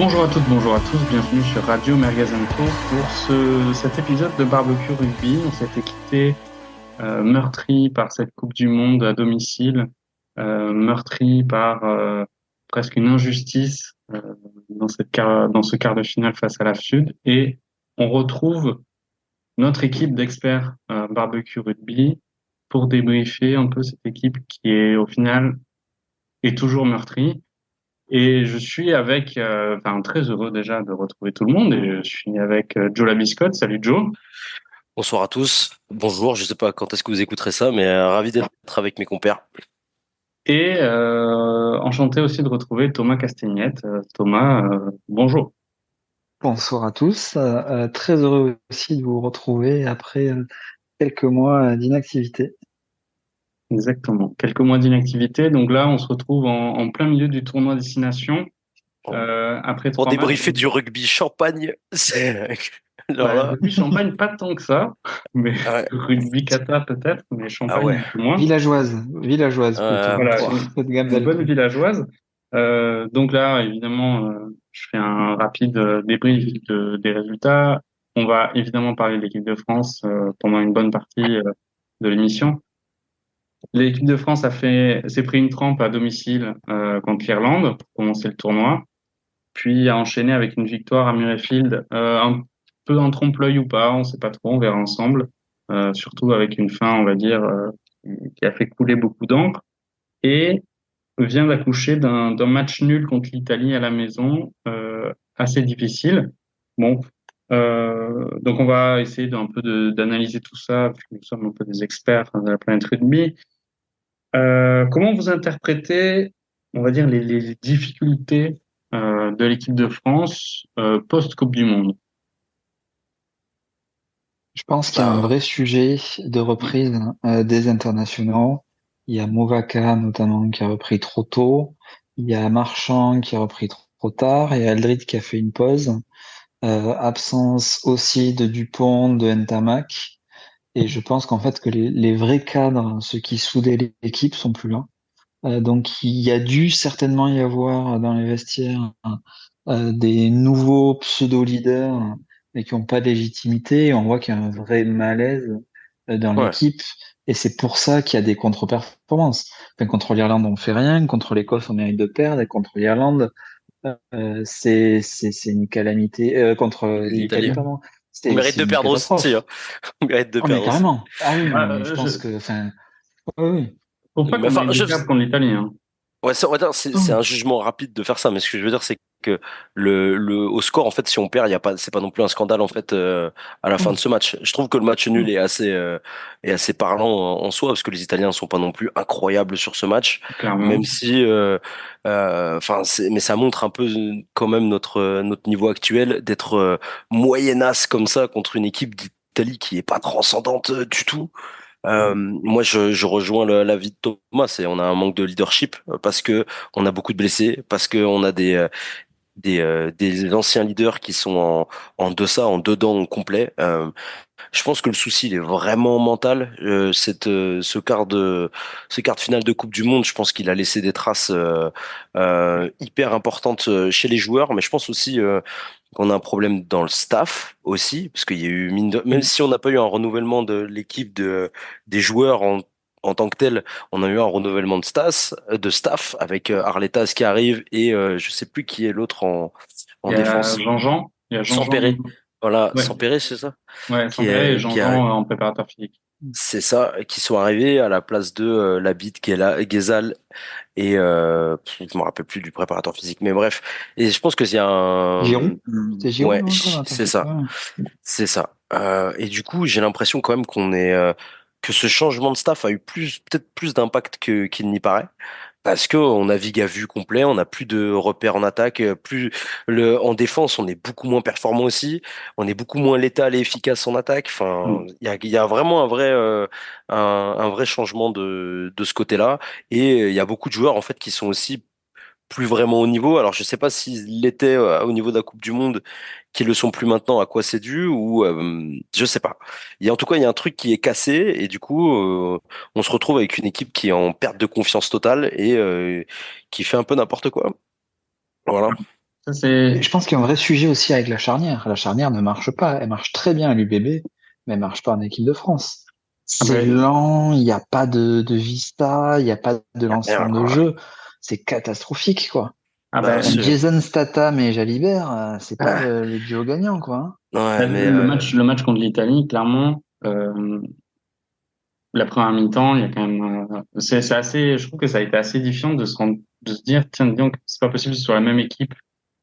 Bonjour à toutes, bonjour à tous, bienvenue sur Radio Mergazenco pour cet épisode de Barbecue Rugby. On s'était quitté meurtri par cette Coupe du Monde à domicile, meurtri par presque une injustice dans ce quart de finale face à la Sud. Et on retrouve notre équipe d'experts Barbecue Rugby pour débriefer un peu cette équipe qui est au final est toujours meurtrie. Et je suis très heureux déjà de retrouver tout le monde. Et je suis avec Joe Labiscotte. Salut Joe. Bonsoir à tous. Bonjour, je sais pas quand est-ce que vous écouterez ça, mais ravi d'être avec mes compères. Et enchanté aussi de retrouver Thomas Castagnette. Thomas, bonjour. Bonsoir à tous. Très heureux aussi de vous retrouver après quelques mois d'inactivité. Exactement. Quelques mois d'inactivité. Donc là, on se retrouve en plein milieu du tournoi Destination. Après Pour 3 matchs. débriefer du rugby champagne, alors Bah, là, rugby Champagne, pas tant que ça. Mais ouais. rugby Qatar peut-être, mais Ah Champagne ouais. un peu moins. Villageoise plutôt. Voilà, Haute gamme une bonne d'alcool. villageoise. Donc là, évidemment, je fais un rapide débrief des résultats. On va évidemment parler de l'équipe de France pendant une bonne partie de l'émission. L'équipe de France s'est pris une trempe à domicile contre l'Irlande pour commencer le tournoi, puis a enchaîné avec une victoire à Murrayfield, un peu en trompe-l'œil ou pas, on ne sait pas trop, on verra ensemble. Surtout avec une fin, on va dire, qui a fait couler beaucoup d'encre. Et vient d'accoucher d'un match nul contre l'Italie à la maison, assez difficile. Bon, donc on va essayer d'analyser tout ça, parce que nous sommes un peu des experts de la planète rugby. Comment vous interprétez, on va dire, les difficultés de l'équipe de France post-Coupe du Monde? Je pense qu'il y a un Ben, vrai sujet de reprise des internationaux. Il y a Movaka notamment qui a repris trop tôt. Il y a Marchand qui a repris trop tard. Et Aldrit qui a fait une pause. Absence aussi de Dupont, de Ntamak. Et je pense qu'en fait que les vrais cadres, ceux qui soudaient l'équipe, sont plus là. Donc il y a dû certainement y avoir dans les vestiaires des nouveaux pseudo-leaders mais qui n'ont pas de légitimité. Et on voit qu'il y a un vrai malaise dans ouais. l'équipe. Et c'est pour ça qu'il y a des contre-performances. Enfin, contre l'Irlande, on fait rien. Contre l'Écosse, on mérite de perdre. Et contre l'Irlande, c'est une calamité. Contre l'Italie, L'Italie. pardon, On mérite c'est de une perdre aussi, hein. catastrophe. On mérite de Oh, mais perdre aussi. carrément. Ah oui, Ah, mais je pense que, enfin, oui, oui. faut pas Mais qu'on enfin, mérite de perdre contre l'Italie, hein. ouais, on va dire, c'est un jugement rapide de faire ça, mais ce que je veux dire, c'est que au score, en fait, si on perd, il y a pas, c'est pas non plus un scandale, en fait, à la fin de ce match. Je trouve que le match nul est assez parlant en soi, parce que les Italiens sont pas non plus incroyables sur ce match, Clairement. même si, enfin, mais ça montre un peu quand même notre niveau actuel d'être moyennasse comme ça contre une équipe d'Italie qui est pas transcendante du tout. Moi, je rejoins l'avis de Thomas. On a un manque de leadership parce que on a beaucoup de blessés, parce que on a des anciens leaders qui sont en deçà, en dedans complet. Je pense que le souci, il est vraiment mental. Ce quart de finale de Coupe du Monde, je pense qu'il a laissé des traces hyper importantes chez les joueurs, mais je pense aussi qu'on a un problème dans le staff aussi, parce qu'il y a eu même si on n'a pas eu un renouvellement de l'équipe des joueurs en tant que tel, on a eu un renouvellement de staff avec Arletas qui arrive et je sais plus qui est l'autre en Il y a défense. Jean-Jean, il y a Jean-Jean, Sampéré. Voilà, ouais, Sampéré, c'est ça? ouais, Qui Sampéré et est, qui a, Jean-Jean en préparateur physique. c'est ça, qui sont arrivés à la place de Labit, Ghezal et je me rappelle plus du préparateur physique, mais bref. Et je pense que c'est Giroud? C'est Giroud, ouais, non, encore, attends, c'est ça, ouais. c'est ça. Et du coup, j'ai l'impression quand même que ce changement de staff a eu peut-être plus d'impact qu'il n'y paraît. Parce que on navigue à vue complet, on n'a plus de repères en attaque, en défense, on est beaucoup moins performant aussi, on est beaucoup moins létal et efficace en attaque. Enfin, Mm. il y a vraiment un vrai changement de ce côté-là. Et il y a beaucoup de joueurs en fait qui sont aussi plus vraiment au niveau. Alors, je sais pas s'ils l'étaient au niveau de la Coupe du Monde, qui le sont plus maintenant, à quoi c'est dû, ou je sais pas. En tout cas, il y a un truc qui est cassé, et du coup, on se retrouve avec une équipe qui est en perte de confiance totale et qui fait un peu n'importe quoi. Voilà. Ça, c'est, Mais je pense qu'il y a un vrai sujet aussi avec la charnière. La charnière ne marche pas. Elle marche très bien à l'UBB, mais elle marche pas en équipe de France. ah C'est ben, lent, il n'y a pas de vista, il n'y a pas de Y a rien, lancement de quoi. jeu. C'est catastrophique, quoi. ah Bah, ben, Jason Statham et Jalibert, c'est pas le duo gagnant, quoi. Hein. ouais, ben, mais le match contre l'Italie, clairement, la première mi-temps, il y a quand même, c'est assez, je trouve que ça a été assez édifiant de se dire, tiens, dis donc, c'est pas possible sur la même équipe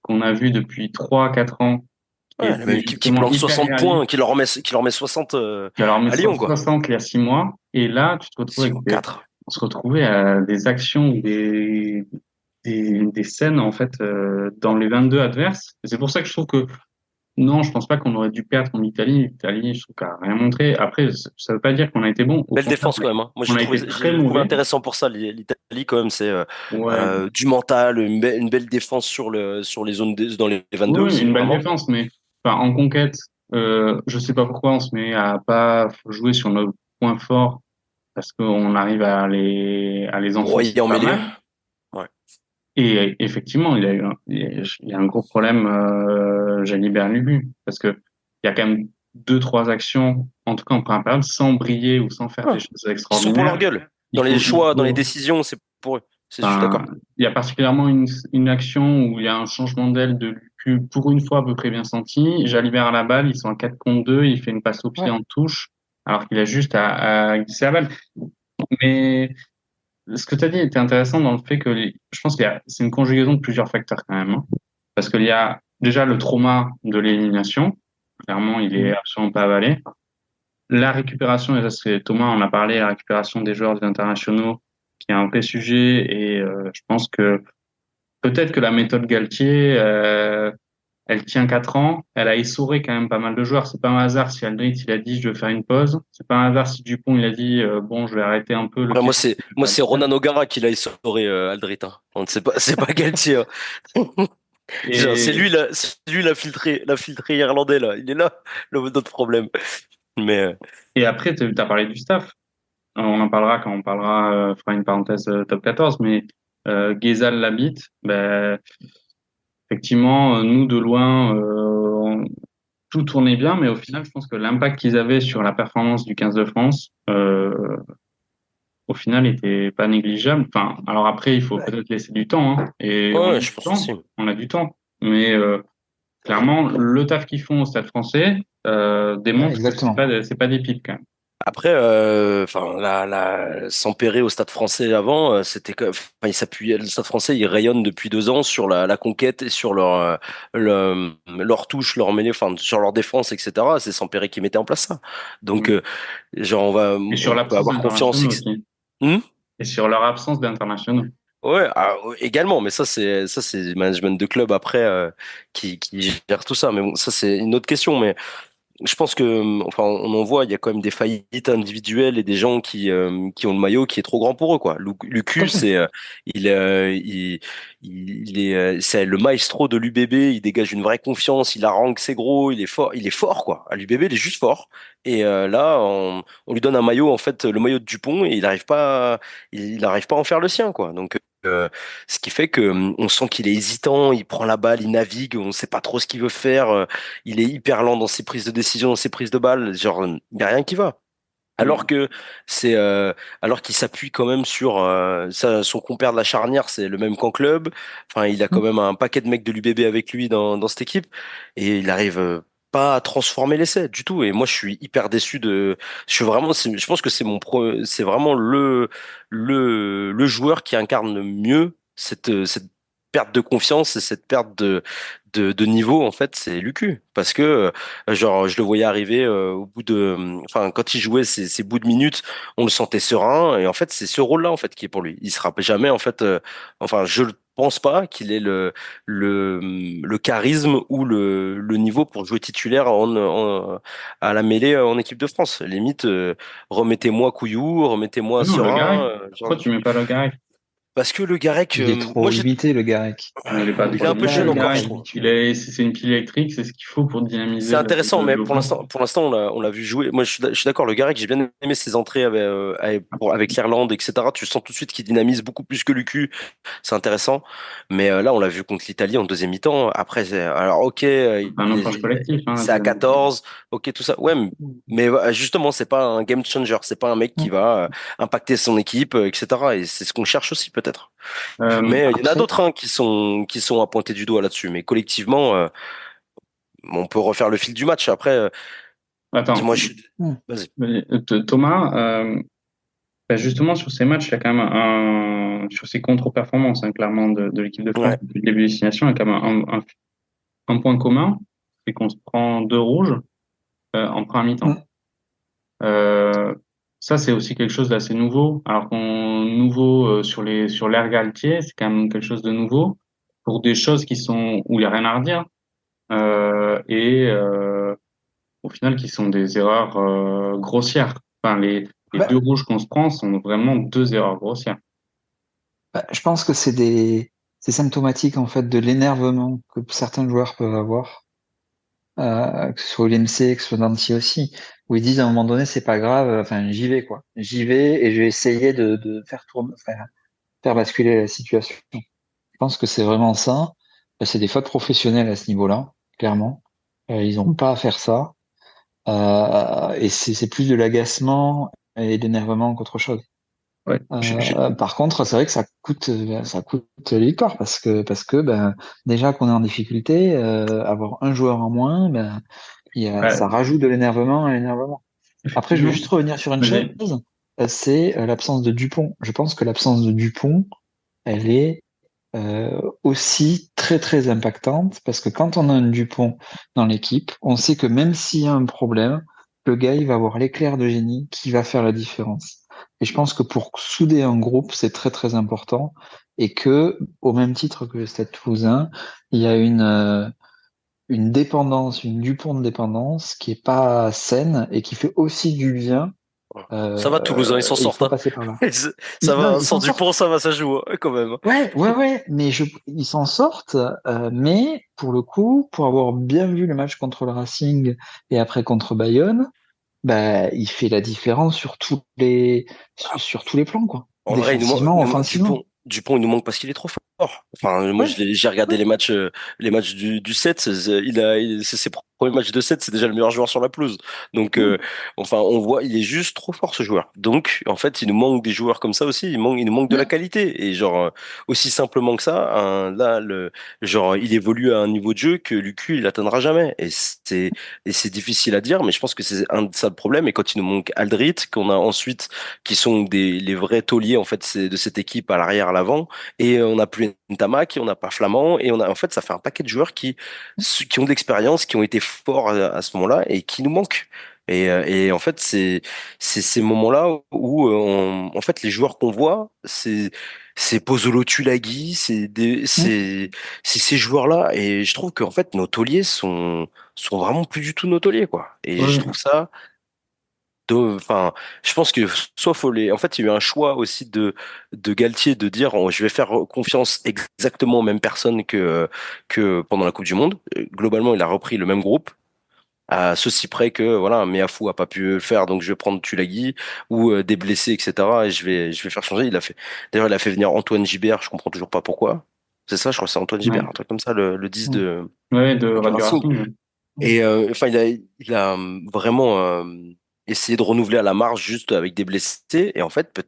qu'on a vue depuis 3, 4 ans, qui ouais, la était même équipe qui justement plante hyper 60 réaliste, points, qui leur met 60 qui alors met à Lyon, quoi. 60 il y a 6 mois, et là, tu te retrouves avec 4. on se retrouvait à des actions ou des scènes, en fait, dans les 22 adverses. Et c'est pour ça que je trouve que, non, je pense pas qu'on aurait dû perdre en Italie. L'Italie, je trouve qu'elle a rien montré. Après, ça veut pas dire qu'on a été bon. Au Belle contraire, défense quand même, hein. Moi on j'ai a trouvé, été très j'ai trouvé mauvais. intéressant pour ça l'Italie quand même. C'est Ouais, du mental, une belle défense sur les zones dans les 22 oui, aussi, une belle vraiment. défense, mais enfin, en conquête, je sais pas pourquoi on se met à pas jouer sur nos points forts parce qu'on arrive à les enfoncer Broyé en pas mêlée. mal. Ouais. Et effectivement, il y a un gros problème, Jalibert Lubu, parce que il y a quand même deux, trois actions, en tout cas en première période, sans briller ou sans faire Ouais. des choses Ils sont pour leur extraordinaires. gueule. Il Dans les faut, il choix, dans les faut, décisions, c'est pour eux. Je suis enfin, d'accord. il y a particulièrement une action où il y a un changement d'aile de Lucu, pour une fois à peu près bien senti. Jalibert à la balle, ils sont à 4 contre 2, il fait une passe au pied Ouais, en touche, alors qu'il a juste à glisser la balle. Mais ce que tu as dit était intéressant dans le fait que je pense c'est une conjugaison de plusieurs facteurs quand même, hein. Parce qu'il y a déjà le trauma de l'élimination. Clairement, il est mm, absolument pas avalé. La récupération, et ça c'est Thomas en a parlé, la récupération des joueurs des internationaux, qui est un vrai sujet. Et je pense que peut-être que la méthode Galtier, elle tient 4 ans. Elle a essoré quand même pas mal de joueurs. C'est pas un hasard si Aldrit il a dit je vais faire une pause. C'est pas un hasard si Dupont il a dit bon je vais arrêter un peu le Après, moi, pied. c'est Ronan O'Gara qui l'a essoré, Aldrit, hein. Donc, c'est pas Galtier, hein. Genre, Et, c'est lui l'a filtré irlandais, là. Il est là, notre problème. Mais, et après, tu as parlé du staff. On en parlera quand on parlera, fera une parenthèse top 14, mais Ghezal l'habite. Ben, effectivement, nous de loin, tout tournait bien, mais au final, je pense que l'impact qu'ils avaient sur la performance du 15 de France, au final, était pas négligeable. Enfin, alors après, il faut ouais, peut-être laisser du temps, hein, et on a ouais, du je pense aussi. temps, on a du temps. Mais clairement, le taf qu'ils font au Stade Français ouais, démontre que exactement. c'est pas des pipes quand même. Après, enfin, s'empérer au Stade Français avant, enfin, il s'appuyait, le Stade Français, il rayonne depuis 2 ans sur la conquête et sur leur touche, leur mêlée, enfin, sur leur défense, etc. C'est Sampéré qui mettait en place ça. Donc, Mm. genre, Et sur on peut l'absence avoir confiance. d'internationaux aussi. Hmm. Et sur leur absence d'internationaux. Ouais, également, mais ça c'est le management de club après, qui gère tout ça. Mais bon, ça c'est une autre question. Mais je pense que, enfin, on en voit, il y a quand même des faillites individuelles et des gens qui ont le maillot qui est trop grand pour eux, quoi. Tout à Lucu, fait. c'est le maestro de l'UBB. Il dégage une vraie confiance. Il harangue, c'est gros. Il est fort, quoi. À l'UBB, il est juste fort. Et là, on lui donne un maillot, en fait, le maillot de Dupont, et il arrive pas à en faire le sien, quoi. Donc, ce qui fait que on sent qu'il est hésitant. Il prend la balle, il navigue. On sait pas trop ce qu'il veut faire. Il est hyper lent dans ses prises de décision, dans ses prises de balles. Genre, il n'y a rien qui va. Alors Mm. que c'est, alors qu'il s'appuie quand même sur son compère de la charnière, c'est le même qu'en club. Enfin, il a quand Mm. même un paquet de mecs de l'UBB avec lui dans cette équipe et il arrive pas à transformer l'essai du tout. Et moi, je suis hyper déçu je suis vraiment, je pense que c'est vraiment le joueur qui incarne le mieux cette perte de confiance et cette perte de niveau en fait, c'est Lucu parce que genre je le voyais arriver au bout enfin quand il jouait ses bouts de minutes, on le sentait serein et en fait c'est ce rôle-là en fait qui est pour lui. Il se rappelle jamais en fait, enfin je ne pense pas qu'il ait le charisme ou le niveau pour jouer titulaire à la mêlée en équipe de France. Limite, remettez-moi Couillou, remettez-moi Non, Le Serein, Garec. Pourquoi tu mets pas Le Garec? Parce que le Garec, Il est trop moi, limité, le Garec. Il est pas il trop est un peu limité, jeune le encore, gars. je trouve. C'est une pile électrique, c'est ce qu'il faut pour C'est dynamiser intéressant, mais le groupe. pour l'instant, on l'a vu jouer. Moi, je suis d'accord. Le Garec, j'ai bien aimé ses entrées avec l'Irlande, etc. Tu sens tout de suite qu'il dynamise beaucoup plus que Lucu. C'est intéressant. Mais là, on l'a vu contre l'Italie en deuxième mi-temps. Après, alors, ok, C'est un approche collectif, hein, c'est à 14, ok, tout ça. Ouais, mais justement, c'est pas un game changer. C'est pas un mec qui va impacter son équipe, etc. Et c'est ce qu'on cherche aussi, peut-être. Mais il y en a Après, d'autres hein, qui sont à pointer du doigt là-dessus. Mais collectivement, on peut refaire le fil du match. Après, attends, moi, je suis. Vas-y. Thomas, justement, sur ces matchs, il y a quand même sur ces contre-performances, hein, clairement, de l'équipe de France Ouais. depuis le début des destination, il y a quand même un point commun, c'est qu'on se prend deux rouges en première mi-temps. Euh, Ça, c'est aussi quelque chose d'assez nouveau. Alors qu'on nouveau sur l'ère Galtier, c'est quand même quelque chose de nouveau pour des choses qui sont où il n'y a rien à redire et au final qui sont des erreurs grossières. Enfin, les deux bah, rouges qu'on se prend sont vraiment deux erreurs grossières. je pense que c'est symptomatique en fait de l'énervement que certains joueurs peuvent avoir, que ce soit au LMC, que ce soit Danti aussi, où ils disent à un moment donné c'est pas grave, enfin j'y vais quoi, j'y vais et je vais essayer de faire tourner, faire basculer la situation. Je pense que c'est vraiment ça. C'est des fautes professionnelles à ce niveau-là, clairement. Ils n'ont pas à faire ça. Et c'est plus de l'agacement et de l'énervement qu'autre chose. Ouais. Par contre, c'est vrai que ça coûte les victoires parce que ben, déjà qu'on est en difficulté, avoir un joueur en moins, ben, Ouais, ça rajoute de l'énervement à l'énervement. Après, je veux effectivement. juste revenir sur une chose, Vas-y. c'est l'absence de Dupont. Je pense que l'absence de Dupont, elle est aussi très très impactante parce que quand on a un Dupont dans l'équipe, on sait que même s'il y a un problème, le gars il va avoir l'éclair de génie qui va faire la différence. Et je pense que pour souder un groupe, c'est très très important et que au même titre que le Stade Toulousain, il y a une dépendance, une Dupont de dépendance qui est pas saine et qui fait aussi du bien. Ça va, Toulouse, hein, ils s'en Et il sortent. faut Hein. passer par là. Ça Non, va, ils sans s'en sortent. Dupont, ça va, ça joue, hein, quand même. Ouais, ouais, ouais, mais ils s'en sortent. Mais pour le coup, pour avoir bien vu le match contre le Racing et après contre Bayonne, bah, il fait la différence sur tous les plans, quoi. En vrai, Défensivement, offensivement. Dupont, il nous manque parce qu'il est trop fort. Enfin, moi, Ouais, j'ai regardé ouais. les matchs du 7. C'est ses premiers matchs de 7, c'est déjà le meilleur joueur sur la pelouse. Donc, Mm. enfin, on voit, il est juste trop fort, ce joueur. Donc, en fait, il nous manque des joueurs comme ça aussi. Il nous manque de la Mm. qualité. Et genre, aussi simplement que ça, là, genre, il évolue à un niveau de jeu que Lucu, il atteindra jamais. Et c'est difficile à dire, mais je pense que c'est un de ça le problème. Et quand il nous manque Aldrit, qu'on a ensuite qui sont les vrais tauliers en fait de cette équipe à l'arrière, à l'avant. Et on n'a plus Ntamak, on n'a pas Flamand, et on a en fait ça fait un paquet de joueurs qui ont de l'expérience, qui ont été forts à ce moment-là et qui nous manquent. Et en fait c'est ces moments-là où en fait les joueurs qu'on voit c'est Pozzolo Tulagi, Mm. c'est ces joueurs-là et je trouve qu'en fait nos tauliers sont vraiment plus du tout nos tauliers quoi. Et je trouve Ouais. ça enfin, je pense que soit faut les. En fait, il y a eu un choix aussi de Galtier de dire je vais faire confiance exactement aux mêmes personnes que pendant la Coupe du Monde. Globalement, il a repris le même groupe. À ceci près que voilà, Meafou a pas pu le faire, donc je vais prendre Tulagi ou des blessés, etc. Et je vais faire changer. D'ailleurs, il a fait venir Antoine Gibert. Je comprends toujours pas pourquoi. C'est ça, je crois que c'est Antoine Gibert, Ouais. un truc comme ça, le 10 Mm. Ouais, de du Radio Racing. Racing. Et enfin, il a vraiment essayé de renouveler à la marge juste avec des blessés. Et en fait,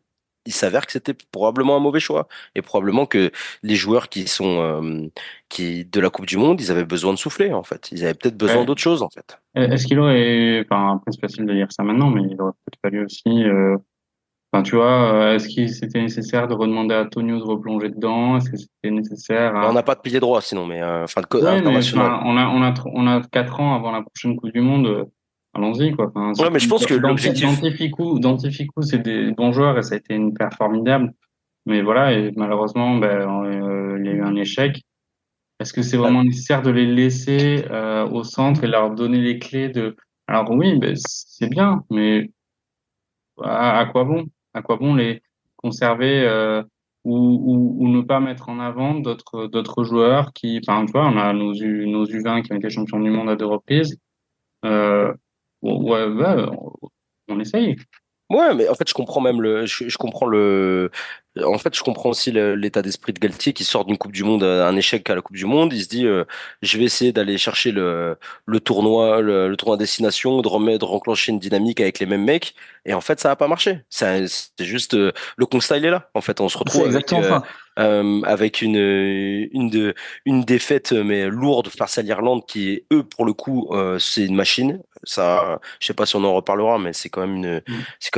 il s'avère que c'était probablement un mauvais choix. Et probablement que les joueurs de la Coupe du Monde, ils avaient besoin de souffler, en fait. Ils avaient peut-être besoin Ouais. d'autre chose, en fait. Est-ce qu'il aurait, enfin, après c'est facile de dire ça maintenant, mais il aurait peut-être fallu aussi, enfin, tu vois, est-ce qu'il c'était nécessaire de redemander à Tonio de replonger dedans? Est-ce que c'était nécessaire Mais on à... n'a pas de pilier droit, sinon, mais enfin, Ouais, mais international. enfin, on a 4 ans avant la prochaine Coupe du Monde. Allons-y, quoi. Enfin, Ouais, mais je pense que l'objectif, Danti c'est des bons joueurs et ça a été une paire formidable. Mais voilà, et malheureusement, ben, il y a eu un échec. Est-ce que c'est bah, vraiment nécessaire de les laisser au centre et leur donner les clés de... Alors oui, ben, c'est bien, mais à quoi bon? À quoi bon les conserver? ou ne pas mettre en avant d'autres joueurs qui, enfin, tu vois, on a nos U20 qui ont été champions du monde à 2 reprises. Euh, ouais, ouais, on essaye. Ouais, mais en fait, je comprends même je comprends en fait, je comprends aussi l'état d'esprit de Galtier qui sort d'une Coupe du Monde, un échec à la Coupe du Monde. Il se dit, je vais essayer d'aller chercher le tournoi destination, de renclencher une dynamique avec les mêmes mecs. Et en fait, ça n'a pas marché. C'est juste, le constat, il est là. En fait, on se C'est retrouve exactement ça. avec une défaite, mais lourde face à l'Irlande qui, eux, pour le coup, c'est une machine. Ça, je sais pas si on en reparlera, mais Mm. c'est quand même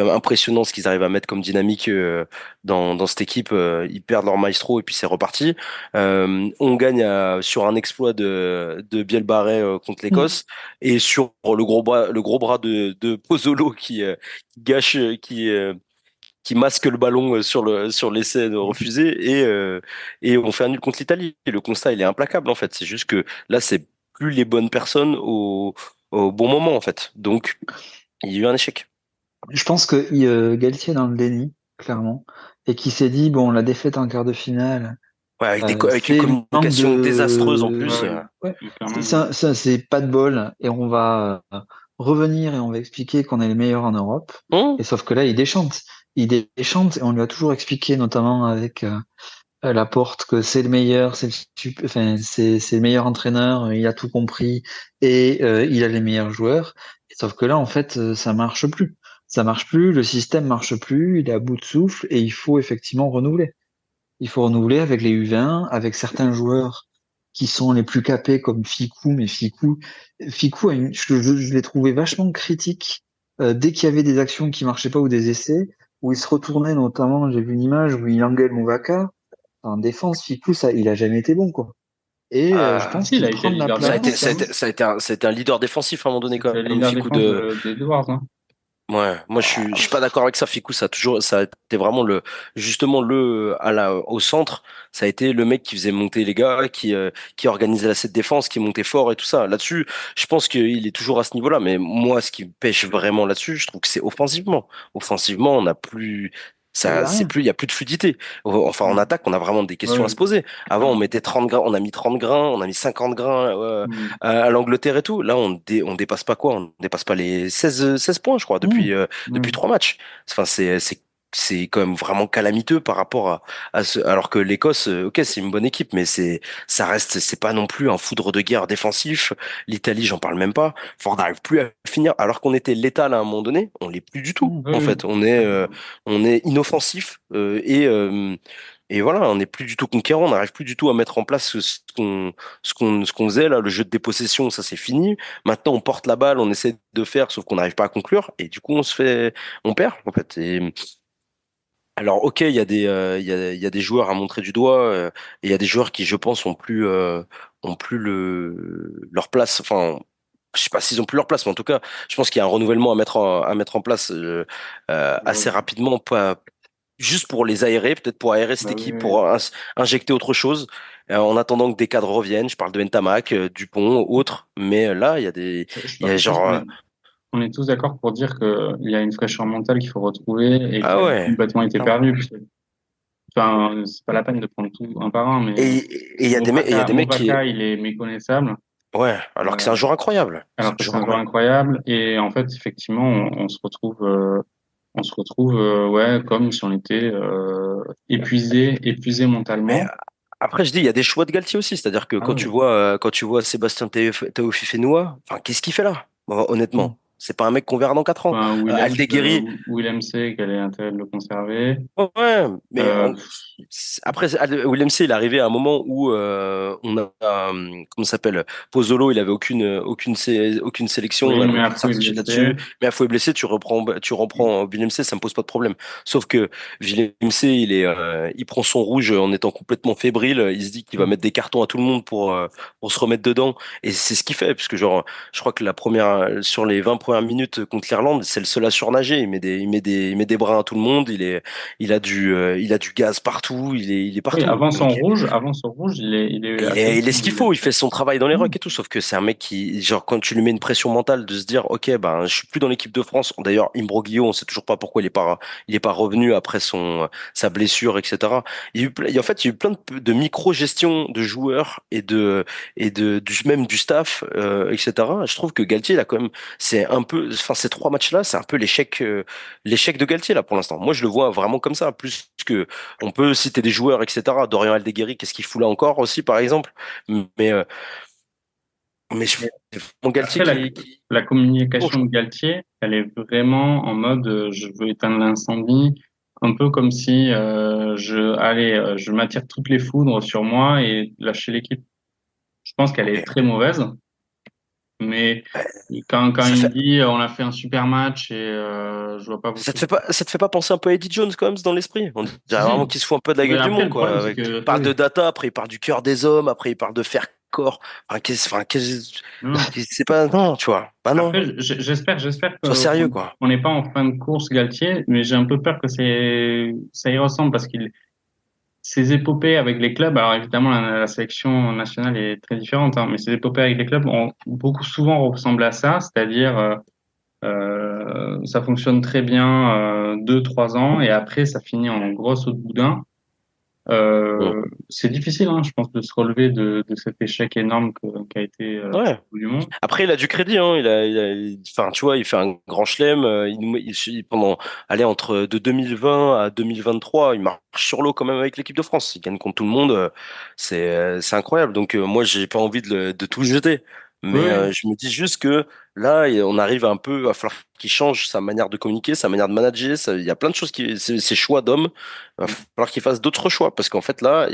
impressionnant ce qu'ils arrivent à mettre comme dynamique dans cette équipe. Ils perdent leur maestro et puis c'est reparti. On gagne sur un exploit de Biel Barret contre Mm. l'Écosse et sur le gros bras de Pozzolo qui gâche, qui masque le ballon sur l'essai de refusé et on fait un nul contre l'Italie. Et le constat, il est implacable en fait. C'est juste que là, c'est plus les bonnes personnes au bon moment en fait. Donc, il y a eu un échec. Je pense que Galtier est dans le déni, clairement, et qui s'est dit, bon, la défaite en quart de finale, Ouais, avec une c'est manque communication désastreuse en Ouais, plus. ouais, Ouais, clairement. ça c'est pas de bol, et on va revenir et on va expliquer qu'on est les meilleurs en Europe. Hum, Et sauf que là, il déchante. Il déchante, et on lui a toujours expliqué, notamment avec Laporte, que c'est le meilleur, enfin, c'est le meilleur entraîneur, il a tout compris, et il a les meilleurs joueurs. Et sauf que là, en fait, ça marche plus. Ça marche plus, le système marche plus, il est à bout de souffle, et il faut effectivement renouveler. Il faut renouveler avec les U20, avec certains joueurs qui sont les plus capés comme Ficou, mais Ficou je l'ai trouvé vachement critique dès qu'il y avait des actions qui marchaient pas ou des essais, où il se retournait notamment, j'ai vu une image où il engueule Mouvaka. En défense, Ficou, ça, il a jamais été bon, quoi. Et je euh, pense Si, il qu'il a été prend de la leader place. défensif, hein. ça a été un leader défensif à un moment donné C'était quand le même, leader Ficou défense de. des Edwards, hein. Ouais, moi je suis pas d'accord avec ça. Ficou, ça a été vraiment justement au centre, ça a été le mec qui faisait monter les gars, qui organisait cette défense, qui montait fort et tout ça. Là-dessus, je pense qu'il est toujours à ce niveau-là. Mais moi, ce qui me pêche vraiment là-dessus, je trouve que c'est offensivement. Offensivement, on n'a plus, Il y ça, a c'est rien. plus, il y a plus de fluidité. Enfin, en Mm. attaque, on a vraiment des questions à Ouais, se poser. Avant, on clairement. mettait 30 grains, on a mis 30 grains, on a mis 50 grains, Mm. à l'Angleterre et tout. Là, on dépasse pas quoi? On dépasse pas les 16 points, je crois, Hmm. depuis Mm. 3 matchs. Enfin, c'est quand même vraiment calamiteux par rapport alors que l'Écosse, ok, c'est une bonne équipe, mais c'est pas non plus un foudre de guerre défensif. L'Italie, j'en parle même pas. Enfin, on n'arrive plus à finir, alors qu'on était létal à un moment donné, on l'est plus du tout. Hmm. En Oui, fait, oui, clairement. on est inoffensif et voilà, on n'est plus du tout conquérant, on n'arrive plus du tout à mettre en place ce qu'on faisait là, le jeu de dépossession, ça c'est fini. Maintenant, on porte la balle, on essaie de faire, sauf qu'on n'arrive pas à conclure, et du coup, on perd en fait. Alors, ok, il y a des joueurs à montrer du doigt, et il y a des joueurs qui, je pense, ont plus leur place. Enfin, je sais pas s'ils ont plus leur place, mais en tout cas, je pense qu'il y a un renouvellement à mettre en place assez Ouais. rapidement, pas juste pour les aérer, peut-être pour aérer cette Bah oui, équipe, oui. pour injecter autre chose, en attendant que des cadres reviennent. Je parle de Ntamak, Dupont, autres, mais là, il y a Je pense genre, on est tous d'accord pour dire qu'il y a une fraîcheur mentale qu'il faut retrouver et qui ah a ouais, complètement été clairement. perdue. Enfin, c'est pas la peine de prendre tout un par un, mais Et il y a des mecs qui, Movaka, il est méconnaissable, ouais, alors que c'est un euh, joueur incroyable. C'est alors un que c'est joueur un joueur incroyable. incroyable. Et en fait, effectivement, on se retrouve, ouais, comme si on était épuisé Mais mentalement. après, je dis, il y a des choix de Galtier aussi. C'est-à-dire que Ah oui. quand tu vois Sébastien Taofifénois, enfin, qu'est-ce qu'il fait là? Bon, honnêtement, c'est pas un mec qu'on verra dans 4 ans. Enfin, Aldeguerri, Willem sait qu'elle est intérêt de le conserver. ouais, mais Euh, après, William C, il est arrivé à un moment où on a, comment ça s'appelle, Pozzolo, il avait aucune sélection, on oui, avait mais aucune Afro est certitude blessé. là-dessus. Mais à Fouet blessé, tu reprends William C, ça me pose pas de problème. Sauf que William C, il prend son rouge en étant complètement fébrile. Il se dit qu'il va mettre des cartons à tout le monde pour se remettre dedans. Et c'est ce qu'il fait, parce que genre, je crois que sur les 20 premières minutes contre l'Irlande, c'est le seul à surnager. Il met des bras à tout le monde. Il a du gaz partout. Il est Oui, partout. Donc, avant son rouge, il est il est ce qu'il accessible. faut, il fait son travail dans les Mm. rucks et tout, sauf que c'est un mec qui, genre, quand tu lui mets une pression mentale de se dire, ok, ben, je suis plus dans l'équipe de France. D'ailleurs, Imbroglio, on sait toujours pas pourquoi il est pas revenu après sa blessure, etc. En fait, il y a eu plein de micro-gestion de joueurs même du staff, etc. Je trouve que Galtier, là, quand même, c'est un peu, enfin, ces 3 matchs-là, c'est un peu l'échec de Galtier, là, pour l'instant. Moi, je le vois vraiment comme ça, plus que, on peut citer des joueurs, etc. Dorian Aldeguerri, qu'est-ce qu'il fout là encore aussi, par exemple. Mais, euh, mais Mais c'est vraiment Galtier après, la bon, je communication de crois. Galtier, elle est vraiment en mode je veux éteindre l'incendie, un peu comme si je m'attire toutes les foudres sur moi et lâcher l'équipe. Je pense qu'elle est Mais très mauvaise, mais quand ça il me fait, dit on a fait un super match et je vois pas beaucoup. ça te fait pas penser un peu à Eddie Jones quand même dans l'esprit? On Si, dirait si. vraiment qu'il se fout un peu de la Mais gueule du après, monde, le quoi. problème, c'est Il que parle de data, après il parle du cœur des hommes, après il parle de faire corps. non. C'est pas, non, tu vois. Bah non, Après, j'espère sois qu'on sérieux, quoi. on n'est pas en fin de course Galtier, mais j'ai un peu peur que ça y ressemble parce qu'il ces épopées avec les clubs, alors évidemment la sélection nationale est très différente, hein, mais ces épopées avec les clubs ont beaucoup souvent ressemblé à ça, c'est-à-dire ça fonctionne très bien 2, 3 ans et après ça finit en grosse eau de boudin. Mm. C'est difficile, hein, je pense, de se relever de cet échec énorme qu'a été cette Ouais. Coupe du Monde. Après, il a du crédit, hein. Enfin, tu vois, il fait un grand chelem. Pendant, allez, de 2020 à 2023, il marche sur l'eau quand même avec l'équipe de France. Il gagne contre tout le monde. C'est incroyable. Donc, moi, j'ai pas envie de tout jeter. Oui, Mais oui. je me dis juste que là, on arrive un peu à falloir qu'il change sa manière de communiquer, sa manière de manager. Il y a plein de choses ses choix d'homme. Il va falloir qu'il fasse d'autres choix parce qu'en fait, là,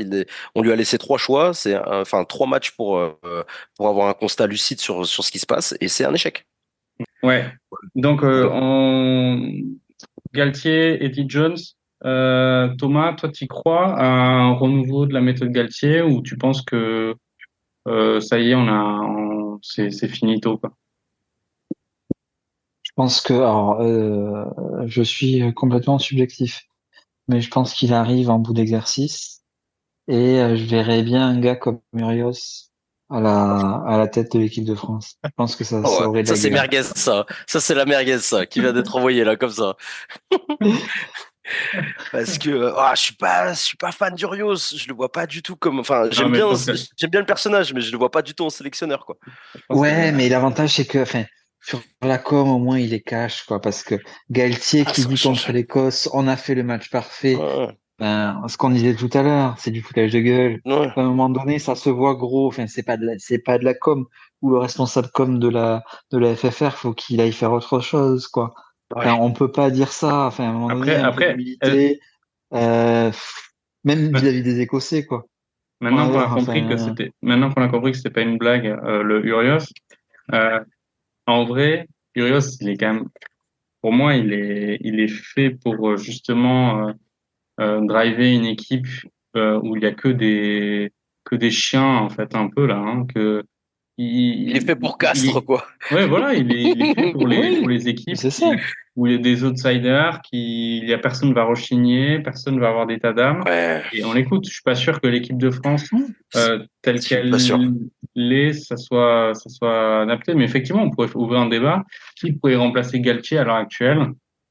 on lui a laissé 3 choix. Enfin 3 matchs pour avoir un constat lucide sur ce qui se passe, et c'est un échec. Ouais. Donc, Donc, Galtier, Eddie Jones, Thomas, toi, tu crois à un renouveau de la méthode Galtier ou tu penses que ça y est, c'est finito, quoi? Je pense que, alors, je suis complètement subjectif, mais je pense qu'il arrive en bout d'exercice et je verrais bien un gars comme Murios à la tête de l'équipe de France. Je pense que oh ça ouais, aurait de ça la c'est gueule. merguez, ça c'est la merguez, ça qui vient d'être envoyé là comme ça. Parce que je suis pas fan d'Urios, je le vois pas du tout comme, enfin Non, mais j'aime bien le personnage, mais je le vois pas du tout en sélectionneur, quoi. je pense que Ouais, mais l'avantage, c'est que, enfin, sur la com, au moins, il est cash, quoi, parce que Galtier Ah, qui ça va dit contre changer. l'Écosse, on a fait le match parfait. Ouais, Ben, ce qu'on disait tout à l'heure, c'est du foutage de gueule. ouais, À un moment donné, ça se voit gros. Enfin, c'est pas de la com. Ou le responsable com de la FFR, faut qu'il aille faire autre chose, quoi. Enfin, ouais. on peut pas dire ça. Enfin, à un moment donné, un peu après, d'humilité, même vis-à-vis des Écossais, quoi. Voilà, enfin, maintenant qu'on a compris que c'était pas une blague, le Urios, euh, en vrai, Urios, il est quand même, pour moi, il est fait pour justement driver une équipe où il y a que des chiens en fait un peu là, hein, Il est fait il, pour Castres, quoi. ouais voilà, il est fait pour les pour oui, les équipes c'est ça. où il y a des outsiders il y a personne va rechigner, personne va avoir d'état d'âme Ouais, et on l'écoute. Je suis pas sûr que l'équipe de France je telle suis pas sûr. qu'elle l'est, ça soit adapté. Mais effectivement, on pourrait ouvrir un débat. Qui pourrait remplacer Galtier à l'heure actuelle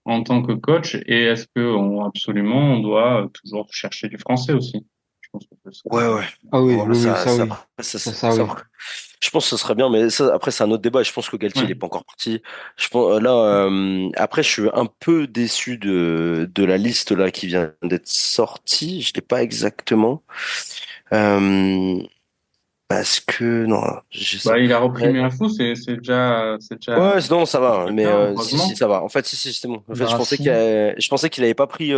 en tant que coach et est-ce que absolument on doit toujours chercher du français aussi? Je pense que ce serait. Ouais, ouais. Ah oui, Voilà, oui, oui, ça, oui. Ça, oui. je pense que ce serait bien, mais ça, après, c'est un autre débat. Je pense que Galtier, il est Ouais. pas encore parti. Je pense, là, après, je suis un peu déçu de la liste là qui vient d'être sortie. Je l'ai pas exactement. Euh, Parce que, non, je sais. Bah, il a repris Ouais, Mirafu, c'est déjà ouais, non, ça va. Mais bien, si, heureusement. ça va. En fait, si, c'est bon. En fait, Barassi. je pensais qu'il avait pas pris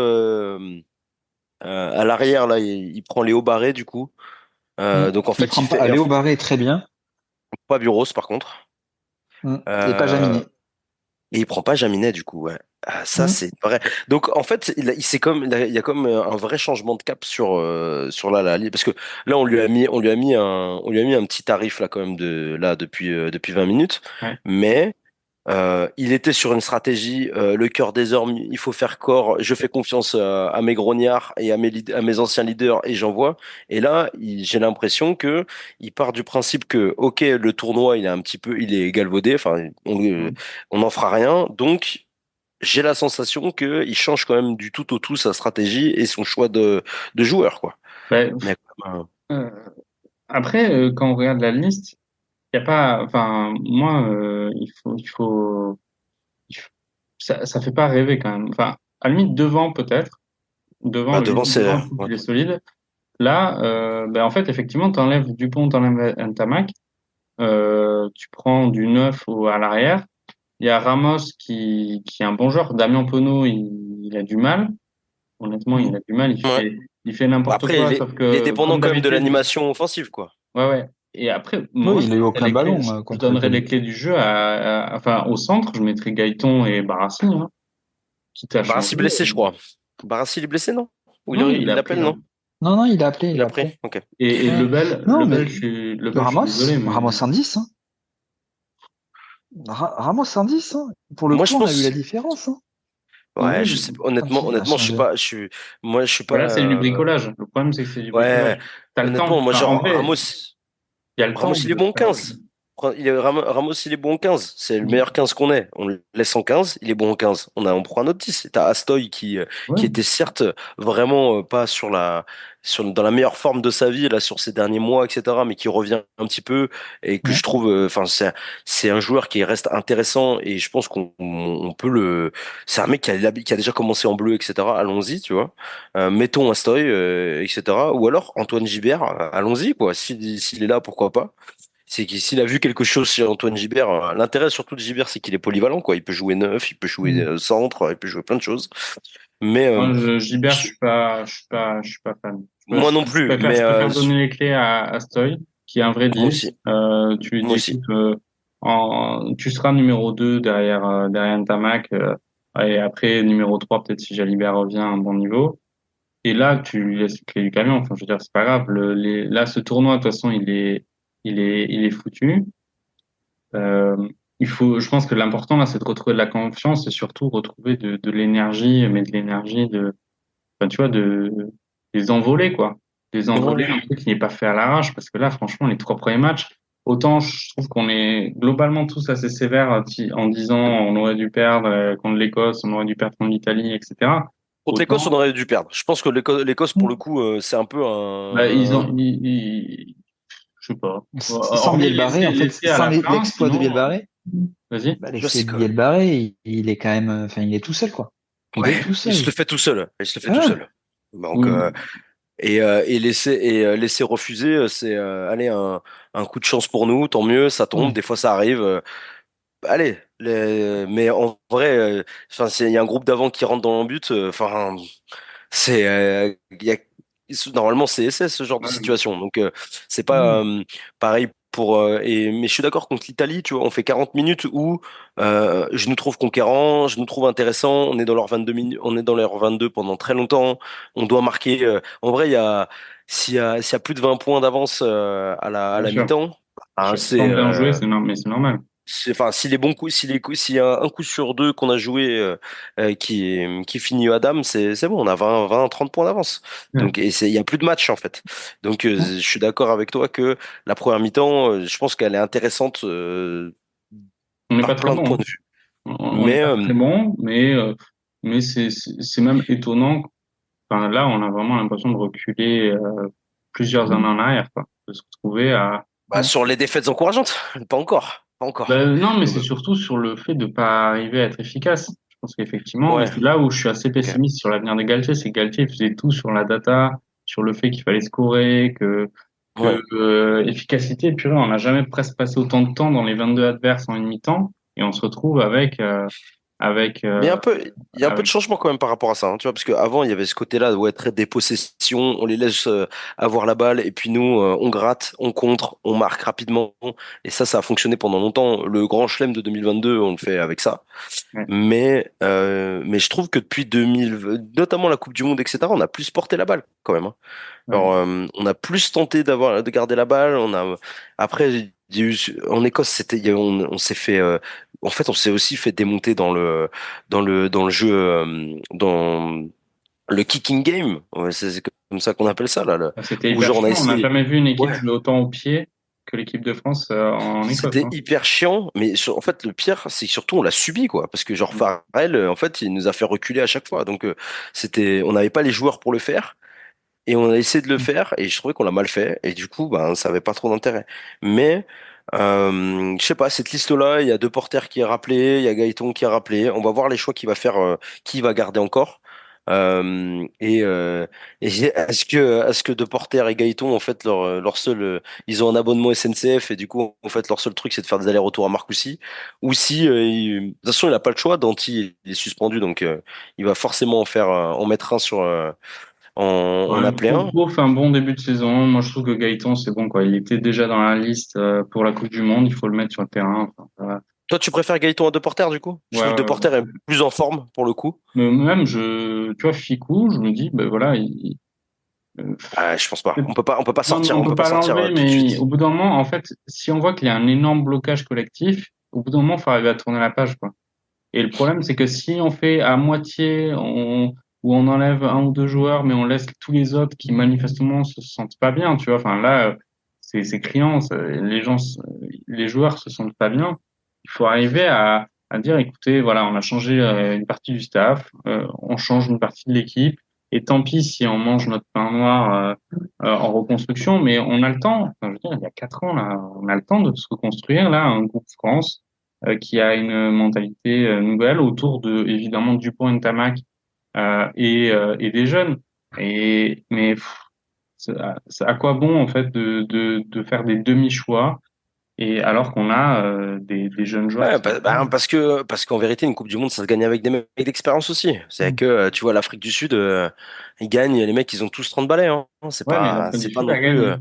à l'arrière, là, il prend Léo Barré, du coup. Donc, en Il fait, prend pas. Léo Barré est très bien. pas Buros, par contre. Et pas Euh, Jaminet. et il prend pas Jaminet, du coup, ouais. Ah, ça, Mm. c'est vrai. Donc, en fait, il s'est comme, il y a comme un vrai changement de cap sur là, parce que là, on lui a mis un petit tarif, là, quand même, depuis 20 minutes. Ouais. Mais Il était sur une stratégie, le cœur des hommes, il faut faire corps, je fais confiance à mes grognards et à mes anciens leaders et j'en vois. Et là, j'ai l'impression que il part du principe que, ok, le tournoi, il est galvaudé, enfin, on n'en fera rien. Donc, j'ai la sensation que il change quand même du tout au tout sa stratégie et son choix de joueur, quoi. Ben, Il y a quand même euh, après, quand on regarde la liste, il y a pas, enfin, moi, ça fait pas rêver quand même. Enfin, à la limite, devant peut-être, devant, devant, c'est, devant, je trouve ouais. qu'il est solide. Là, ben, en fait, effectivement, t'enlèves Dupont, t'enlèves Ntamak, tu prends du neuf à l'arrière. Il y a Ramos qui est un bon joueur. Damien Penaud, il a du mal. Honnêtement, il a du mal. Ouais. Il fait Bah, n'importe après, quoi, sauf il est que, dépendant comme quand même de d'habitude, l'animation offensive, quoi. ouais, ouais. Et après, moi, Oui, je il a eu donnerais aucun les clés, ballon je contre donnerais les l'Italie. clés du jeu enfin, au centre, je mettrais Gaëton et Barassi, hein, quitte à Barassi changer. blessé, je crois. Barassi, il est blessé, non? Ou Non, il il l'a pris, l'appelle, hein. non? Non, non, il a appelé, Il il a l'a pris? appelé. Ok. Et Ouais. Non, mais Lebel, je suis Ramos, désolé, mais Ramos 110, hein. Ramos 110, hein. Pour le Moi, coup, je on a vu la pense. différence, hein. Ouais, je sais oui, pas. Quand il a Honnêtement, je sais changé. pas. Moi, je suis mais pas. là, c'est du bricolage. Le problème, c'est que c'est du bricolage. Ouais. T'as le temps. Honnêtement, moi, Enfin, en genre, vrai, il y a le Ramos, temps il est de bon en faire. 15. Ramos, il est bon en 15. C'est le meilleur 15 qu'on ait. On le laisse en 15, il est bon en 15. On prend un autre 10. T'as Astoy qui Ouais, était certes vraiment pas dans la meilleure forme de sa vie, là, sur ces derniers mois, etc., mais qui revient un petit peu et que Ouais. je trouve, enfin, c'est un joueur qui reste intéressant et je pense qu'on peut c'est un mec qui a déjà commencé en bleu, etc. Allons-y, tu vois. Mettons Astoy, etc. Ou alors Antoine Gibert, allons-y, quoi. S'il est là, pourquoi pas. C'est qu'il s'il a vu quelque chose chez Antoine Gibert, l'intérêt surtout de Gibert, c'est qu'il est polyvalent, quoi. Il peut jouer neuf, il peut jouer Mm. centre, il peut jouer plein de choses. Mais moi, Gilbert, je- je suis pas fan. moi non plus, mais Je préfère donner les clés à Stoy, qui est un vrai moi 10. aussi, Tu lui moi dis, aussi. écoute, tu seras numéro 2 derrière Ntamak, et après, numéro 3 peut-être si Jalibert revient à un bon niveau. Et là, tu lui laisses les clés du camion. Enfin, je veux dire, c'est pas grave. Là, ce tournoi, de toute façon, il est foutu. Euh, je pense que l'important là, c'est de retrouver de la confiance et surtout retrouver de l'énergie, mais de l'énergie enfin, tu vois, des envolées, quoi. Des envolées, Ouais. un truc qui n'est pas fait à l'arrache, parce que là, franchement, les 3 premiers matchs, autant je trouve qu'on est globalement tous assez sévères en disant on aurait dû perdre contre l'Écosse, on aurait dû perdre contre l'Italie, etc. Contre l'Écosse, on Autant, aurait dû perdre. Je pense que l'Écosse, pour le Mm. coup, c'est un peu bah, un. je sais pas. Sans Hormis Bielbarré, en fait, l'essai à sans la fin, l'exploit de sinon, Bielbarré, vas-y. bah, Tu vois, l'excès c'est de que. Bielbarré, il est quand même, enfin, il est tout seul, quoi. Il Ouais, est tout il se seul. le fait tout seul. Il se le fait tout Ah, seul. Donc, Oui, laisser refuser, c'est allez, un coup de chance pour nous, tant mieux, ça tombe, ouais. des fois ça arrive. Allez, mais en vrai, enfin, il y a un groupe d'avant qui rentre dans le but. Enfin, c'est, normalement c'est SS ce genre de ouais, situation. Donc c'est pas Mm. pareil mais je suis d'accord contre l'Italie. Tu vois, on fait 40 minutes où je nous trouve conquérants, je nous trouve intéressants. On est dans leurs 22 minutes, on est dans leurs 22 pendant très longtemps. On doit marquer. En vrai, s'il y a plus de 20 points d'avance à bien la sûr. mi-temps, hein, Sans bien jouer, mais c'est normal. enfin, si les bons coups, s'il y a un coup sur deux qu'on a joué qui finit à dame, c'est bon, on a 30 points d'avance. Ouais. Donc, il y a plus de match en fait. Donc, Ouais. je suis d'accord avec toi que la première mi-temps, je pense qu'elle est intéressante On n'est pas par très plein de bon, points hein. de vue. On n'est Mais pas très bon, mais c'est même étonnant. Enfin, là, on a vraiment l'impression de reculer plusieurs années en arrière, quoi. De se retrouver à. bah, sur les défaites encourageantes, pas encore, pas encore. Ben, non, mais c'est Donc, surtout sur le fait de pas arriver à être efficace. Je pense qu'effectivement, et ouais, c'est là où je suis assez ok, pessimiste sur l'avenir de Galtier, c'est que Galtier faisait tout sur la data, sur le fait qu'il fallait scorer, ouais. efficacité, purée, on n'a jamais presque passé autant de temps dans les 22 adverses en une mi-temps, et on se retrouve avec, Mais euh, il y a un peu de avec, changement quand même par rapport à ça, hein, tu vois, parce qu'avant, il y avait ce côté-là, ouais, très dépossession, on les laisse avoir la balle, et puis nous, on gratte, on contre, on marque rapidement, et ça a fonctionné pendant longtemps. Le grand chelem de 2022, on le fait avec ça. ouais. Mais je trouve que depuis 2000, notamment la Coupe du Monde, etc., on a plus porté la balle, quand même, hein. Ouais. Genre, on a plus tenté de garder la balle. Après, en Écosse, on s'est fait, en fait, on s'est aussi fait démonter dans le jeu, dans le kicking game. Ouais, c'est comme ça qu'on appelle ça, là, C'était où hyper genre, on a chiant. On n'a essayé, jamais vu une équipe ouais, jouer autant au pied que l'équipe de France en Écosse, c'était hein. hyper chiant, mais en fait, le pire, c'est que surtout, on l'a subi, quoi, parce que genre, Mm. Farrell, en fait, il nous a fait reculer à chaque fois. Donc, on n'avait pas les joueurs pour le faire. Et on a essayé de le faire et je trouvais qu'on l'a mal fait et du coup ben ça avait pas trop d'intérêt. Mais je sais pas, cette liste-là, il y a deux porteurs qui est rappelé, il y a Gaëton qui est rappelé. On va voir les choix qu'il va faire, qui va garder encore. Euh, et euh, est-ce que De Porter et Gaëton en fait leur seul ils ont un abonnement SNCF et du coup en fait leur seul truc c'est de faire des allers-retours à Marcoussis ou si de toute façon il n'a pas le choix. Danty il est suspendu donc il va forcément en mettre un sur en Ouais, appeler un. Gros fait un bon début de saison. Moi, je trouve que Gaëtan, c'est bon, quoi. Il était déjà dans la liste pour la Coupe du Monde. Il faut le mettre sur le terrain. Enfin, voilà. Toi, tu préfères Gaëtan à Deporter du coup? Je Ouais, trouve que ouais, Deporter est ouais. plus en forme pour le coup. Mais même, tu vois, Ficou, je me dis, ben voilà, euh, Ah, je pense pas. on On peut peut pas pas sortir l'enlever, tout de mais suite. au bout d'un moment, en fait, si on voit qu'il y a un énorme blocage collectif, au bout d'un moment, il faut arriver à tourner la page, quoi. Et le problème, c'est que si on fait à moitié, ou on enlève un ou deux joueurs, mais on laisse tous les autres qui manifestement se sentent pas bien, tu vois. Enfin là, c'est criant, les joueurs se sentent pas bien. Il faut arriver à dire, écoutez, voilà, on a changé une partie du staff, on change une partie de l'équipe, et tant pis si on mange notre pain noir en reconstruction, mais on a le temps. Enfin, je veux dire, il y a 4 ans là, on a le temps de se reconstruire là, un groupe France qui a une mentalité nouvelle autour de évidemment Dupont et Tamac et des jeunes. Mais à quoi bon en fait de faire des demi-choix et alors qu'on a des jeunes joueurs Ouais, qui sont parce qu'en vérité, une Coupe du Monde, ça se gagne avec des mecs d'expérience aussi. C'est que, tu vois, l'Afrique du Sud, ils gagnent, les mecs, ils ont tous 30 balais, hein. ouais, mais l'Afrique C'est du pas Sud non a plus. gagné.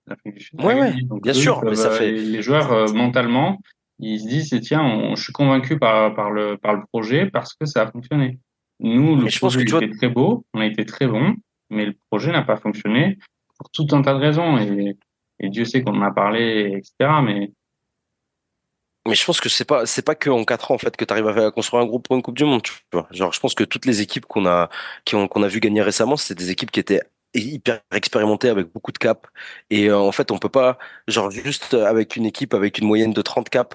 L'Afrique du Sud a Ouais, ouais, gagné. Donc bien eux, ils sûr, mais peuvent ça fait. les joueurs mentalement, ils se disent tiens, je suis convaincu par le projet parce que ça a fonctionné. Nous, le Mais je pense projet que tu vois, était très beau, on a été très bon, mais le projet n'a pas fonctionné pour tout un tas de raisons et Dieu sait qu'on en a parlé, etc. Mais mais je pense que c'est pas que en 4 ans en fait que tu arrives à construire un groupe pour une Coupe du Monde, tu vois. Genre je pense que toutes les équipes qu'on a vu gagner récemment, c'est des équipes qui étaient hyper expérimentées avec beaucoup de caps et en fait, on peut pas genre juste avec une équipe avec une moyenne de 30 caps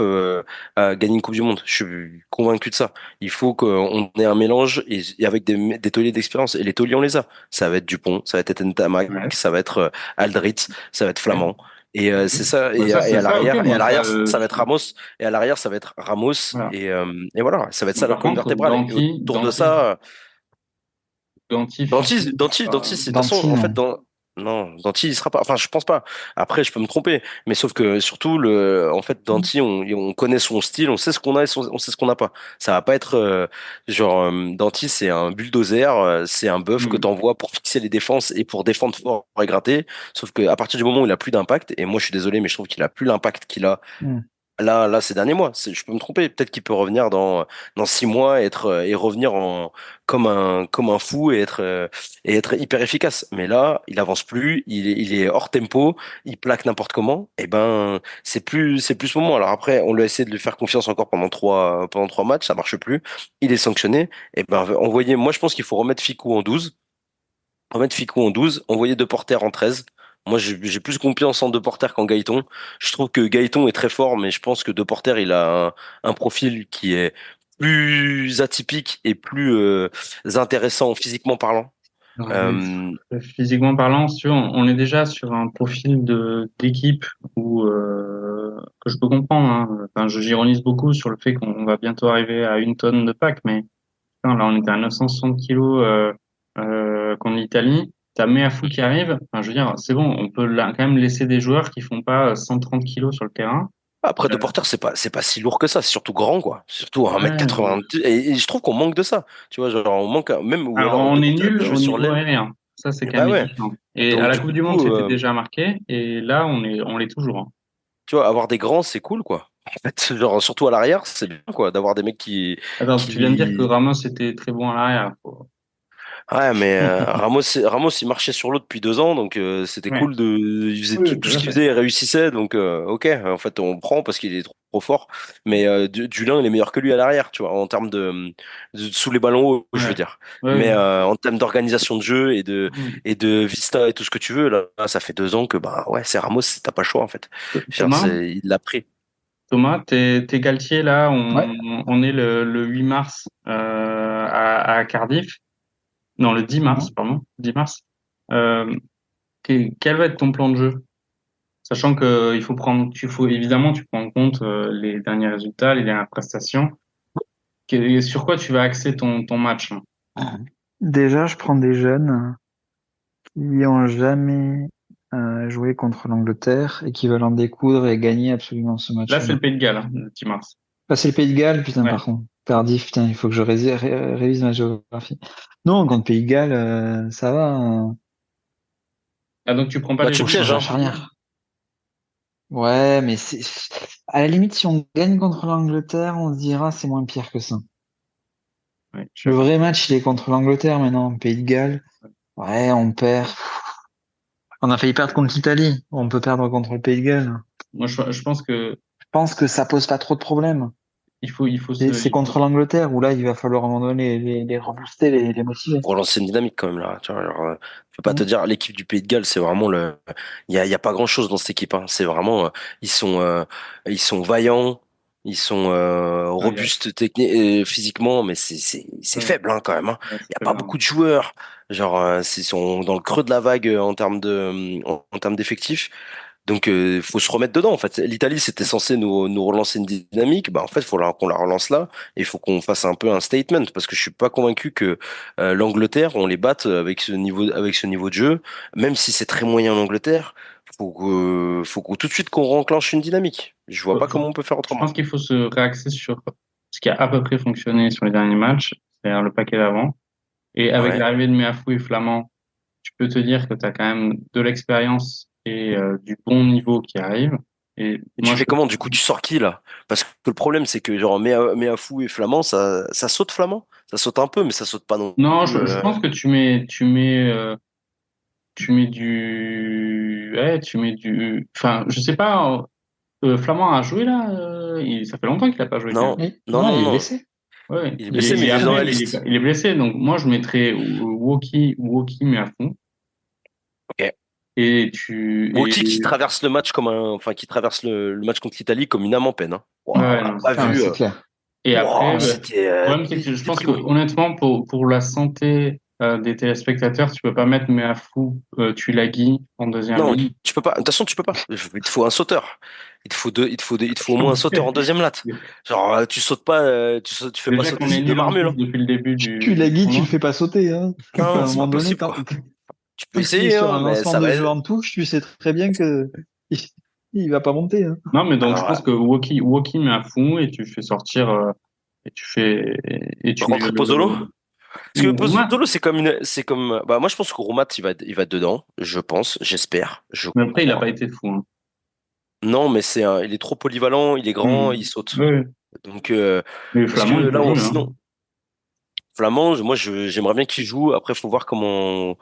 gagner une Coupe du Monde. Je suis convaincu de ça. Il faut qu'on ait un mélange et avec des tauliers d'expérience et les tauliers on les a. Ça va être Dupont, ça va être Ntamak, ouais, ça va être Aldrit, ça va être ouais. Flamand. Et c'est ça, Bah, ça, et c'est ça, ok, et moi, à ça, l'arrière, ça va être Ramos, et à l'arrière, ça va être Ramos, voilà. et voilà, ça va être Mais ça la par colonne contre, vertébrale. Et autour de ça, Danti, Danty, de toute façon, Danti, en fait, non. non, Danty, il sera pas, enfin, je pense pas. Après, je peux me tromper, mais sauf que, surtout, en fait, Danty, on connaît son style, on sait ce qu'on a et on sait ce qu'on n'a pas. Ça va pas être, Danty, c'est un bulldozer, c'est un bœuf que Hmm. t'envoies pour fixer les défenses et pour défendre fort et gratter. Sauf que, à partir du moment où il a plus d'impact, et moi, je suis désolé, mais je trouve qu'il a plus l'impact qu'il a Hmm. là, ces derniers mois. Je peux me tromper. Peut-être qu'il peut revenir dans 6 mois et revenir comme un fou et être hyper efficace. Mais là, il avance plus, il est hors tempo, il plaque n'importe comment. Et ben, c'est plus ce moment. Alors après, on lui a essayé de lui faire confiance encore pendant 3 matchs, ça marche plus. Il est sanctionné. Et ben, moi, je pense qu'il faut remettre Ficou en 12, envoyer De Porter en 13. Moi, j'ai plus confiance en De Porter qu'en Gaëton. Je trouve que Gaëton est très fort, mais je pense que De Porter, il a un profil qui est plus atypique et plus intéressant physiquement parlant. Ouais, Euh, physiquement parlant, si tu veux, on est déjà sur un profil de d'équipe où que je peux comprendre, hein. Enfin, j'ironise beaucoup sur le fait qu'on va bientôt arriver à 1 tonne de pack, mais putain, là on était à 960 kilos contre l'Italie. T'as Meafou qui arrive. Enfin, je veux dire, c'est bon, on peut quand même laisser des joueurs qui font pas 130 kilos sur le terrain. Après, De Euh, Porter, c'est pas si lourd que ça. C'est surtout grand, quoi. Surtout un mètre ouais. 80 Et je trouve qu'on manque de ça. Tu vois, genre, on manque même, ou Alors, alors De on est Porter, il nul peut jouer au sur niveau l'aile. aérien. Ça, c'est quand Bah même ouais. édifiant. Et à Donc, la du Coupe du Monde, coup, c'était déjà marqué. Et là, on l'est toujours, hein. tu vois, avoir des grands, c'est cool, quoi. En fait, genre, surtout à l'arrière, c'est bien, quoi, d'avoir des mecs Attends, tu viens de dire que qui... Ramos était très bon à l'arrière. Ouais, mais Ramos, il marchait sur l'eau depuis 2 ans, donc c'était Ouais. cool il faisait Oui, tout tout ce à qu'il fait. faisait, il réussissait, donc ok, en fait, on prend parce qu'il est trop fort. Mais Dulin, il est meilleur que lui à l'arrière, tu vois, en termes sous les ballons hauts, je veux Ouais. dire. Ouais. Mais en termes d'organisation de jeu Mm. et de vista et tout ce que tu veux, là, ça fait 2 ans que bah ouais, c'est Ramos, t'as pas le choix en fait. Genre, Thomas, il l'a pris. Thomas, t'es Galtier là, Ouais. on est le 8 mars à Cardiff. Non, le 10 mars, Mhm. pardon, 10 mars. Euh, quel va être ton plan de jeu? Sachant que évidemment, tu prends en compte les derniers résultats, les dernières prestations. Sur quoi tu vas axer ton match, là? Déjà, je prends des jeunes qui ont jamais joué contre l'Angleterre et qui veulent en découdre et gagner absolument ce Là, c'est match-là. le Pays de Galles, hein, le 10 mars. Ah, c'est le Pays de Galles, putain, Ouais. par contre. Cardiff, putain, il faut que je révise ma géographie. Non, contre Pays de Galles, ça va, hein. Ah, donc tu prends pas les Match Faut jeunes piège, changer la hein. charnière. Ouais, mais c'est à la limite, si on gagne contre l'Angleterre, on se dira c'est moins pire que ça. Ouais, je Le sais pas. vrai match, il est contre l'Angleterre maintenant. Pays de Galles, ouais, on perd. On a failli perdre contre l'Italie. On peut perdre contre le Pays de Galles. Moi, je pense que Je pense que ça pose pas trop de problèmes. C'est il faut, contre l'Angleterre où là, il va falloir à un moment donné les rebooster, les motiver. Pour lancer une dynamique quand même là. Tu vois, genre, je peux pas te Mm. dire, l'équipe du Pays de Galles, c'est vraiment il y a pas grand-chose dans cette équipe. Hein. C'est vraiment, ils sont vaillants, ils sont ah, il y a- robustes techniquement, physiquement, mais c'est ouais, faible hein, quand même. Hein. ouais, Il y a c'est pas vrai. beaucoup de joueurs. Genre, ils sont dans le creux de la vague en termes d'effectifs. Donc, faut se remettre dedans. En fait, l'Italie, c'était censé nous relancer une dynamique. Bah, en fait, qu'on la relance là. Et il faut qu'on fasse un peu un statement parce que je suis pas convaincu que l'Angleterre, on les batte avec ce niveau de jeu. Même si c'est très moyen en Angleterre, faut tout de suite qu'on renclenche une dynamique. Je vois pas Je, comment on peut faire je autrement. pense qu'il faut se réaxer sur ce qui a à peu près fonctionné sur les derniers matchs, c'est-à-dire le paquet d'avant. Et avec Ouais. l'arrivée de Meafou et Flamand, tu peux te dire que tu as quand même de l'expérience et du bon niveau qui arrive. Et Et tu moi, fais comment? Du coup, tu sors qui là? Parce que le problème, c'est que genre Méafou et Flamand, ça saute Flamand. Ça saute un peu, mais ça saute pas non non, plus. je pense que enfin, je sais pas, Flamand a joué là, ça fait longtemps qu'il a pas joué quand Non, même. Oui. non, Non, non, il est non. blessé. Ouais, Il est blessé, mais il est il est dans appelé, la mais liste. il est blessé. Donc moi, je mettrais Woki, mais à fond. Ok. Woki qui Et traverse le match enfin qui traverse le match contre l'Italie comme une âme en peine. Hein. ouais, Waouh, on ouais, l'a non, pas Ah, mais vu. c'est clair. et après, Waouh, le problème, c'est que je pense que déprimant. honnêtement, pour la santé des téléspectateurs, tu peux pas mettre Meafou, Tulagi en deuxième Non, ligne. tu peux pas. De toute façon, tu peux pas. Il te faut un sauteur. Il te faut au moins un sauteur en deuxième latte. Genre, tu sautes pas, tu fais pas Déjà sauter qu'on est Zid de nul en Marmule. touche Hein. depuis le début Tu l'as du dit, tu le tournoi. fais pas sauter, hein. Non, Enfin, à non, un c'est pas moment donné, possible quoi. Tu peux quand il est essayer, sur hein, un mais lancement ça de va jeu être. en touche, tu sais très bien que il va pas monter, hein. Non, mais donc je Alors, pense que Woki met à fond et tu fais sortir et tu fais et tu mets rentrer Pozzolo. Parce que ou Roumain. Pozzolo, c'est comme, bah, moi, je pense que Roumat, il va être dedans. Je pense, j'espère, je Mais après, il a crois. pas été fou. Hein. Non, mais il est trop polyvalent, il est grand, il saute. Ouais. Donc, Mais parce que Flamand, il peut là, jouer. Hein. sinon, Flamand, moi, j'aimerais bien qu'il joue. Après, faut voir comment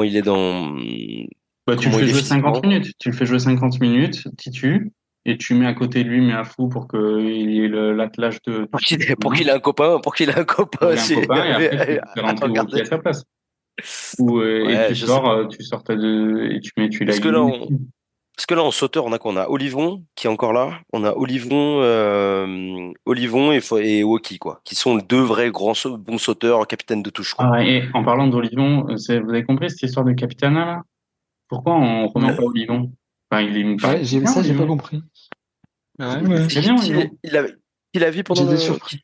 il est Bah, tu le comment fais il est jouer 50 physiquement. minutes. Tu le fais jouer 50 minutes, Titu, et tu mets à côté de lui, mais à fou pour qu'il y ait l'attelage du Pour chemin, qu'il ait un copain, pour aussi qu'il ait un copain, et après, tu fais à rentrer Woki regarder. à sa place. Ou, et Ouais, je sais pas. tu sors et tu mets Parce que Tulagi. en sauteur, on a quoi? On a Olivon qui est encore là. On a Olivon et Woki, quoi, qui sont les deux vrais bons sauteurs, capitaines de touche, quoi. Ah, et en parlant d'Olivon, vous avez compris cette histoire de Capitana, là? Pourquoi on remet pas Euh, Olivon? Enfin, il me paraît Ouais, très bien, j'ai pas Olivon. compris. Ouais, Il est ouais. très bien, Olivon. Il a vu J'étais surpris.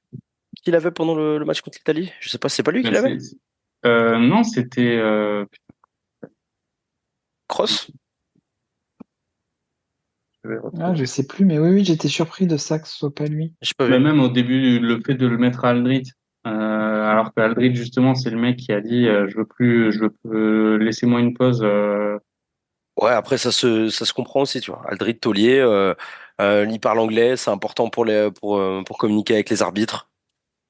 qu'il avait pendant le match contre l'Italie. Je sais pas, c'est pas lui qui Ben, l'avait? non, c'était Cross? je vais Ah, retrouver. je sais plus, mais oui, oui, j'étais surpris de ça que ce soit pas lui. J'ai pas Mais vu. même au début, le fait de le mettre à Aldrit, alors que Aldrit, justement, c'est le mec qui a dit je veux plus, laissez-moi une pause. Ouais, après ça se comprend aussi, tu vois. Aldrid Taulier, il parle anglais, c'est important pour communiquer avec les arbitres.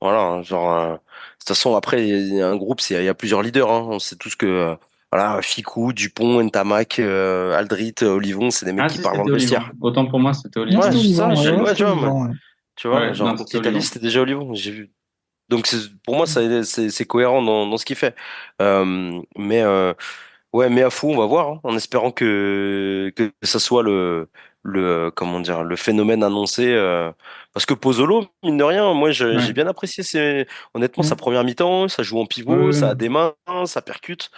Voilà, hein, genre, de toute façon, après, il y a un groupe, il y a plusieurs leaders. Hein. On sait tous que, voilà, Ficou, Dupont, Ntamak, Aldrit, Olivon, c'est des mecs Ah, qui si, parlent dans c'était le Olivon. vestiaire. Autant pour moi, c'était Ouais, Ouais, Olivon. c'était c'est ça, Olivon. Ouais, ouais, ouais, c'était Olivon. Ouais. tu vois, Ouais, genre, non, contre c'était l'Italie, Olivon. c'était déjà Olivon. J'ai vu. Donc, pour moi, c'est cohérent dans ce qu'il fait. Mais, ouais, mais à fou, on va voir, hein, en espérant que ça soit comment dire, le phénomène annoncé. Parce que Pozzolo, mine de rien, moi, j'ai Ouais. bien apprécié honnêtement, sa Mm. première mi-temps, ça joue en pivot, ça a Ouais, des mains, ça percute.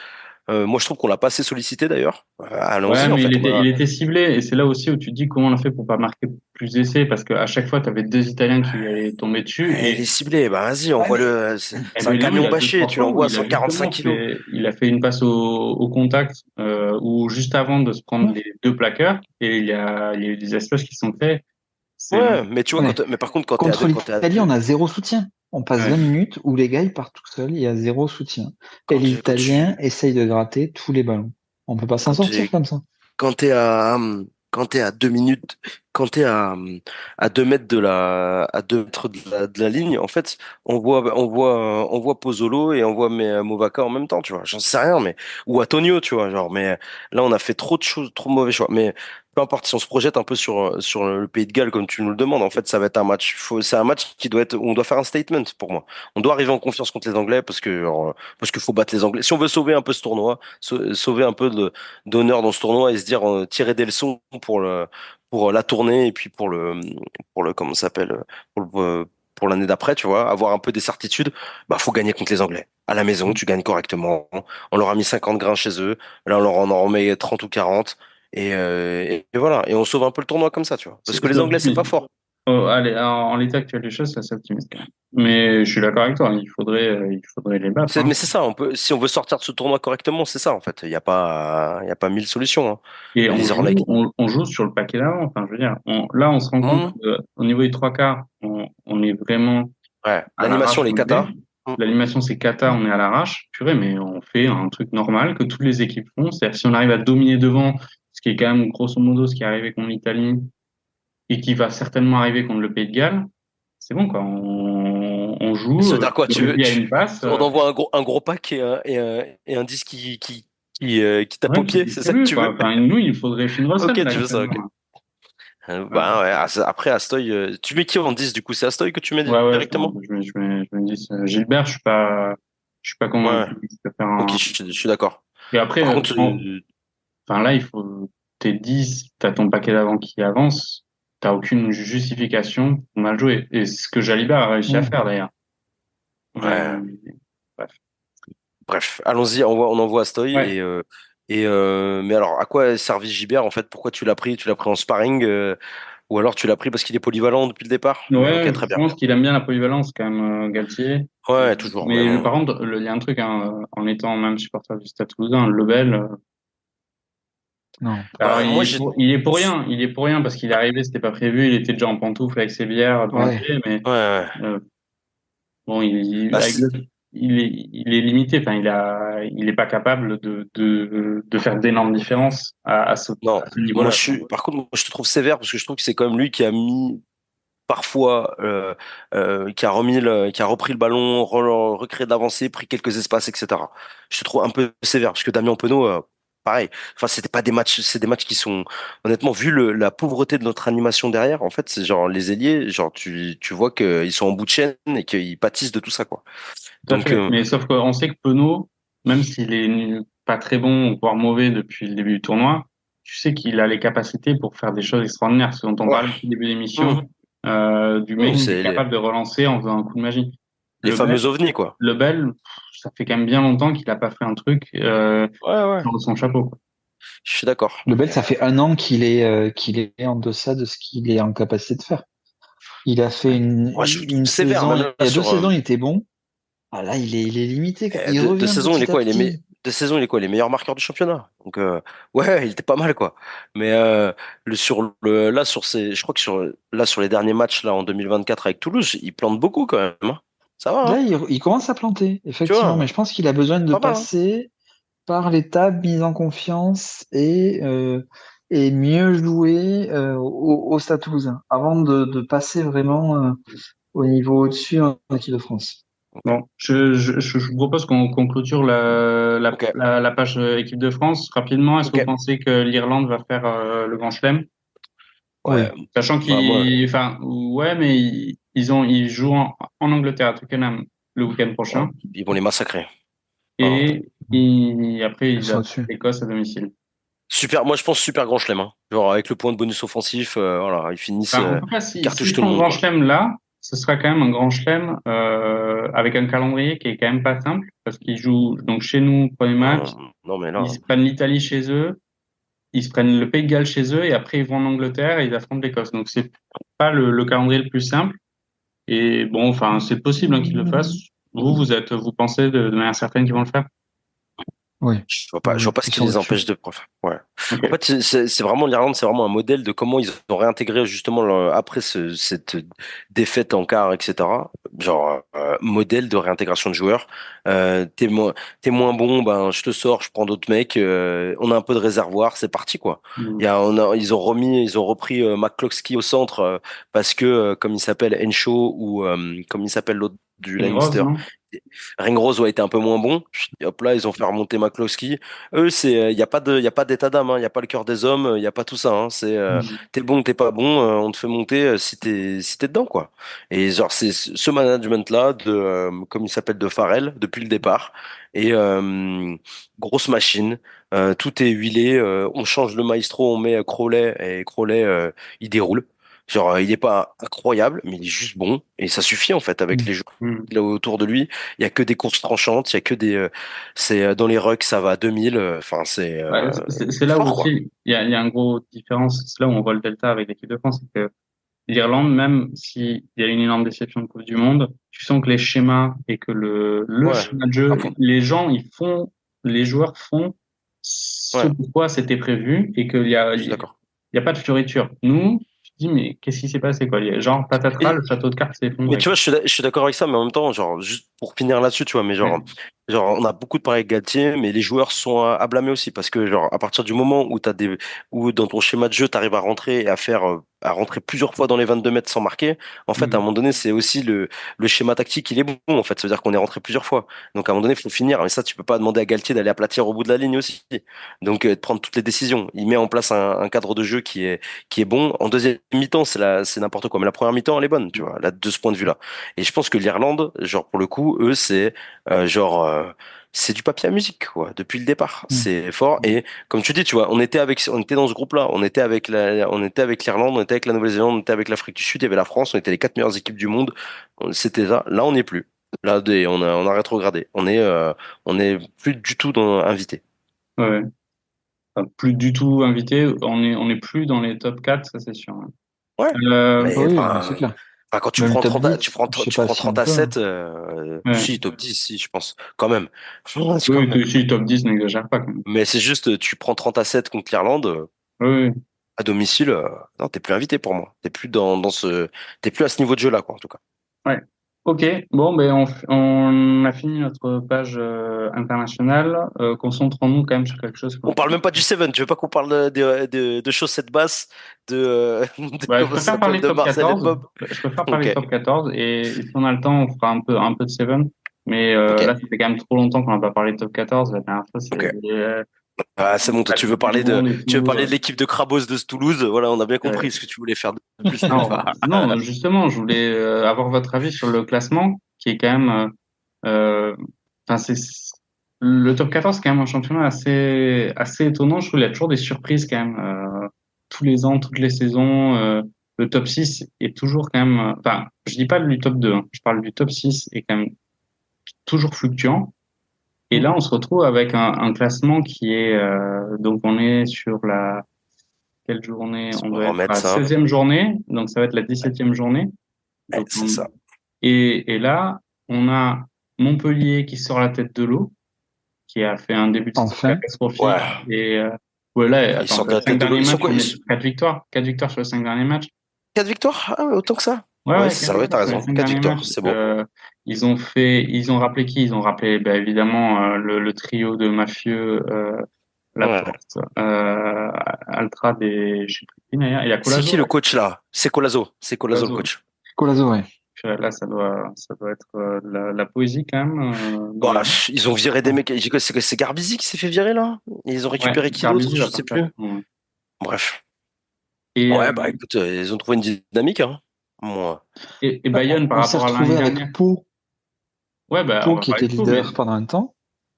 Moi, je trouve qu'on l'a pas assez sollicité d'ailleurs. ouais, Allons-y, en mais fait, il était ciblé, et c'est là aussi où tu te dis comment on a fait pour pas marquer plus d'essais, parce qu'à chaque fois, tu avais deux Italiens qui lui allaient tomber dessus, il est ciblé, bah vas-y, Ouais, mais envoie-le. C'est et c'est un ben non, il camion y a deux, bâché, trois tu fois où l'envoies à 145 kilos. il a fait une passe au contact, ou juste avant de se prendre ouais, les deux plaqueurs, et il y a eu des espaces qui sont créés. C'est, Ouais, mais tu vois, ouais. mais par contre, Contre quand t'es à l'Italie, on deux, a zéro soutien. On passe ouais. 20 minutes où les gars, ils partent tout seuls, il y a zéro soutien. Et les quand Italiens essayent de gratter tous les ballons. On peut pas s'en quand sortir tu, comme ça. quand t'es à, quand t'es à 2 minutes, quand t'es à 2 mètres à 2 mètres de la ligne, en fait, on voit Pozzolo et on voit Movaka en même temps, tu vois. J'en sais rien, mais, ou Antonio, tu vois, genre, mais là, on a fait trop de choses, trop de mauvais choix. Mais peu importe, si on se projette un peu sur le Pays de Galles, comme tu nous le demandes, en fait, ça va être un match. C'est un match qui doit être, où on doit faire un statement pour moi. On doit arriver en confiance contre les Anglais parce qu'il faut battre les Anglais. Si on veut sauver un peu ce tournoi, sauver un peu d'honneur dans ce tournoi et se dire tirer des leçons pour la tournée et puis comment ça s'appelle pour l'année d'après, tu vois, avoir un peu des certitudes, bah faut gagner contre les Anglais. À la maison, tu gagnes correctement. On leur a mis 50 grains chez eux. Là, on leur en remet 30 ou 40. Et voilà. Et on sauve un peu le tournoi comme ça, tu vois. Parce que les C'est Anglais, c'est pas optimiste. fort. Oh, allez, en l'état actuel des choses, c'est optimiste quand même. Mais je suis d'accord avec toi, il faudrait les battre, hein. Mais c'est ça, si on veut sortir de ce tournoi correctement, c'est ça, en fait. Il y a pas mille solutions, hein. Et Les Orlecs. on joue sur le paquet d'avant. Enfin, je veux dire, là, on se rend compte Hmm, qu'au niveau des trois quarts, on est vraiment ouais. à L'animation, l'arrache les complet. kata. Hmm. L'animation, c'est cata, on est à l'arrache. Purée, mais on fait un truc normal que toutes les équipes font. C'est-à-dire, si on arrive à dominer devant, ce qui est quand même grosso modo ce qui est arrivé contre l'Italie et qui va certainement arriver contre le Pays de Galles, c'est bon, quoi. On Ça joue, veut dire quoi? il y a une passe, On envoie un gros pack et un disque qui tape ouais, au qui pied, c'est ça que distribue, tu quoi. veux? Enfin, nous, il faudrait Finn Russell, Ok, là, tu veux ça, actuellement, ok. là. Bah ouais, après Astoy, tu mets qui en 10 du coup? C'est Astoy que tu mets Ouais, ouais, directement? je me dis, Gilbert, je suis pas convaincu. Ouais, Je préfère ok, un... je suis d'accord. Et après, Par contre, enfin, là, t'es 10, t'as ton paquet d'avant qui avance, t'as aucune justification pour mal jouer. Et ce que Jalibert a réussi à Mm. faire, d'ailleurs. ouais, Mais, bref. bref, allons-y, on envoie Astoy Ouais. mais alors, à quoi est servi Gibert en fait? Pourquoi tu l'as pris? Tu l'as pris en sparring ou alors tu l'as pris parce qu'il est polyvalent depuis le départ? Mais ok, Ouais, très je bien. pense qu'il aime bien la polyvalence, quand même, Galtier. Ouais, toujours, mais Mais bon. par contre, il y a un truc, hein, en étant même supporter du Stade Toulousain, Lebel, Non. alors, Bah, moi, j'ai. il est pour rien. Il est pour rien parce qu'il est arrivé, c'était pas prévu. Il était déjà en pantoufle avec ses bières devant le Ouais. télé, mais Ouais, ouais. euh, bon, Bah, il est limité. Enfin, il est pas capable de faire d'énormes différences non, à ce niveau-là, quoi. par contre, moi, je te trouve sévère parce que je trouve que c'est quand même lui qui a mis parfois, qui a repris le ballon, recréé de l'avancée, pris quelques espaces, etc. Je te trouve un peu sévère parce que Damien Penaud, pareil. Enfin, c'était pas des matchs, c'est des matchs qui sont, honnêtement, vu la pauvreté de notre animation derrière, en fait, c'est genre les ailiers, genre tu vois qu'ils sont en bout de chaîne et qu'ils pâtissent de tout ça, quoi. Tout à Donc, fait. Mais sauf qu'on sait que Penaud, même s'il est pas très bon, voire mauvais depuis le début du tournoi, tu sais qu'il a les capacités pour faire des choses extraordinaires. Ce dont on ouais. parlait au début Hum, d'émission, du mec qui est c'est capable de relancer en faisant un coup de magie. les Le Bel, fameux ovnis, quoi. le Bel, ça fait quand même bien longtemps qu'il a pas fait un truc Ouais, ouais. sur son chapeau, quoi. Je suis d'accord. Lebel, ça fait un an qu'il est en deçà de ce qu'il est en capacité de faire. Il a fait Moi, je le trouve une sévère, saison, même il là y a deux sur saisons, il était bon. Ah là, il est limité. Il de revient saison, il est petit à quoi? petit. De saison, il est quoi? Les meilleurs marqueurs du championnat. Donc, ouais, il était pas mal, quoi. Mais là, je crois que sur les derniers matchs là en 2024 avec Toulouse, il plante beaucoup quand même, hein. Ça va, Là, hein. il commence à planter, Tu effectivement, mais vois, je pense qu'il a besoin de pas mal, hein. passer par l'étape mise en confiance et mieux jouer au Stade Toulousain avant de passer vraiment. au niveau au-dessus en équipe de France. Bon, je vous propose qu'on clôture Ok, la page équipe de France rapidement. Est-ce que vous ok. pensez que l'Irlande va faire le Grand Chelem? Oui, Ouais, Sachant bah moi, qu'ils, enfin, ouais, mais ils jouent en Angleterre à Twickenham le week-end ouais, prochain ils vont les massacrer. Enfin, et après ils ils sont affrontent au-dessus. l'Écosse à domicile. super, moi je pense super grand chelem. Hein. Genre avec le point de bonus offensif, voilà, ils finissent, Enfin, en tout cas, ils s'ils cartouchent tout le font le monde, Grand quoi. Chelem là, ce sera quand même un Grand Chelem avec un calendrier qui est quand même pas simple parce qu'ils jouent donc chez nous premier match, Non mais ils là, se prennent l'Italie chez eux. Ils se prennent le Pays de Galles chez eux et après ils vont en Angleterre et ils affrontent l'Écosse. Donc c'est pas le calendrier le plus simple. Et bon, enfin, c'est possible hein, qu'ils le fassent. Vous pensez de manière certaine qu'ils vont le faire? Oui, je oui, vois pas ce ils qui sont les au-dessus. empêche de. Ouais. En Ok. fait, c'est vraiment l'Irlande, c'est vraiment un modèle de comment ils ont réintégré justement après cette défaite en quart, etc. Genre modèle de réintégration de joueurs. T'es moins bon, ben je te sors, je prends d'autres mecs. On a un peu de réservoir, c'est parti quoi. Mm. Ils ont repris McCloskey au centre parce que comme il s'appelle Henshaw ou comme il s'appelle l'autre du Ring Rose, Leinster. non? Ringrose a été un peu moins bon. Hop là, ils ont fait remonter McCloskey. Eux, c'est, il y a pas d'état d'âme, il y a pas le cœur des hommes, il y a pas tout ça. C'est, Mm. t'es bon, t'es pas bon, on te fait monter si t'es dedans quoi. Et genre c'est ce management là comme il s'appelle de Farrell depuis le départ. Et grosse machine, tout est huilé. On change le maestro, on met Crowley et Crowley il déroule. Genre il est pas incroyable, mais il est juste bon et ça suffit en fait avec Mm. les joueurs Mm. qu'il a autour de lui. Il y a que des courses tranchantes, il y a que des c'est dans les rucks ça va à 2000 enfin Ouais, c'est c'est là où fort quoi. aussi il y a un gros différence. C'est là où on voit le delta avec l'équipe de France. C'est que l'Irlande, même s'il y a une énorme déception de Coupe du Monde, tu sens que les schémas et que le Ouais, schéma de à jeu, fond. les joueurs font ce Ouais, pourquoi c'était prévu et je suis d'accord. il y a pas de fioriture. Nous, tu te dis, mais qu'est-ce qui s'est passé, quoi? Genre, patatras, le château de cartes s'est Mais effondré, tu vois, quoi. je suis d'accord avec ça, mais en même temps, genre, juste pour finir là-dessus, tu vois, mais Ouais. genre, on a beaucoup de paris avec Galtier, mais les joueurs sont à blâmer aussi, parce que, genre, à partir du moment où où dans ton schéma de jeu, t'arrives à rentrer et à rentrer plusieurs fois dans les 22 mètres sans marquer, en fait, à un Mm. moment donné, c'est aussi le schéma tactique, il est bon, en fait. Ça veut dire qu'on est rentré plusieurs fois. Donc, à un moment donné, il faut finir. Mais ça, tu peux pas demander à Galtier d'aller aplatir au bout de la ligne aussi. Donc, de prendre toutes les décisions. Il met en place un cadre de jeu qui est bon. En deuxième mi-temps, c'est n'importe quoi. Mais la première mi-temps, elle est bonne, tu vois, là, de ce point de vue-là. Et je pense que l'Irlande, genre, pour le coup, eux, genre, c'est du papier à musique, quoi, depuis le départ. Mm. C'est fort. Et comme tu dis, tu vois, on était dans ce groupe-là. On était avec l'Irlande, on était avec la Nouvelle-Zélande, on était avec l'Afrique du Sud, il y avait la France, on était les quatre meilleures équipes du monde. C'était ça. Là, on n'est plus. Là, on a rétrogradé. On est plus du tout invité. Ouais. Enfin, plus du tout invité. On est plus dans les top 4 ça c'est sûr. Ouais. Euh, Mais, Oui, mais c'est clair. quand tu Même prends top 10 je sais tu pas prends si 30 on à peut, hein. 7 ouais. si, top 10 si, je pense. Quand même. Quand Oui, même. si, top 10 n'exagère pas, quand même. Mais c'est juste, tu prends 30 à 7 contre l'Irlande, Oui, oui. à domicile, non, t'es plus invité pour moi. T'es plus t'es plus à ce niveau de jeu-là, quoi, en tout cas. Ouais. Ok, bon, ben on a fini notre page internationale. Concentrons-nous quand même sur quelque chose. On parle même pas du Seven. Tu veux pas qu'on parle de chaussettes basses, de Ouais, je comment ça préfère s'appelle, parler de top Marcel et de 14. Bob? Je préfère Ok, parler top 14 et si on a le temps, on fera un peu de Seven. Mais ok, là, ça fait quand même trop longtemps qu'on n'a pas parlé de top 14. La dernière fois, c'est ok. Ah, c'est bon, toi, la Coupe du Monde et tu veux tout. parler de l'équipe de Crabos de Toulouse. Voilà, on a bien compris Euh, ce que tu voulais faire de plus. non, non, justement, je voulais avoir votre avis sur le classement qui est quand même. Enfin, le top 14, c'est quand même un championnat assez étonnant. Je trouve qu'il y a toujours des surprises quand même. Tous les ans, toutes les saisons. Le top 6 est toujours quand même. Enfin, je dis pas du top 2, hein, je parle du top 6 est quand même toujours fluctuant. Et Mm. là, on se retrouve avec un classement qui est. Donc, on est sur la. Quelle journée? On On va doit être à remettre la ça. 16e journée. Donc, ça va être la 17e journée. Ouais, Donc, c'est ça. et là, on a Montpellier qui sort la tête de l'eau, qui a fait un début de saison Enfin, catastrophique. Ouais. Et ouais, là, Ils attends, sortent sur de les la tête cinq de l'eau. derniers Ils sont matchs, quoi? on est 4 victoires. 4 victoires sur les 5 derniers matchs. 4 victoires? Ah ouais, autant que ça. Ouais, Ouais, ouais, c'est 4 ça, ouais, victoires t'as sur les raison. 5 4 derniers matchs. victoires, c'est beau. Ils ont rappelé qui? Ils ont rappelé, bah, évidemment, le trio de mafieux, Ouais. Laporte, Altrad et je sais plus qui d'ailleurs. Il y a C'est qui Colazo, le ouais. coach là? C'est Colazo. C'est Colazo le Colazo. coach. Colazo, ouais. Là, ça doit être la poésie quand même dans les Bah, rangs. ils ont viré des mecs. C'est Garbizi qui s'est fait virer là? Ils ont Ouais, récupéré qui d'autre? Garbisi Je va sais partir. plus. Ouais. Bref. Et, Ouais, bah écoute, ils ont trouvé une dynamique, hein. Moi. et Ouais, Bayonne par on s'est rapport à l'année retrouvé dernière. avec Pau, Ouais, bah, on Pau va qui parler était de tout, mais leader pendant un temps.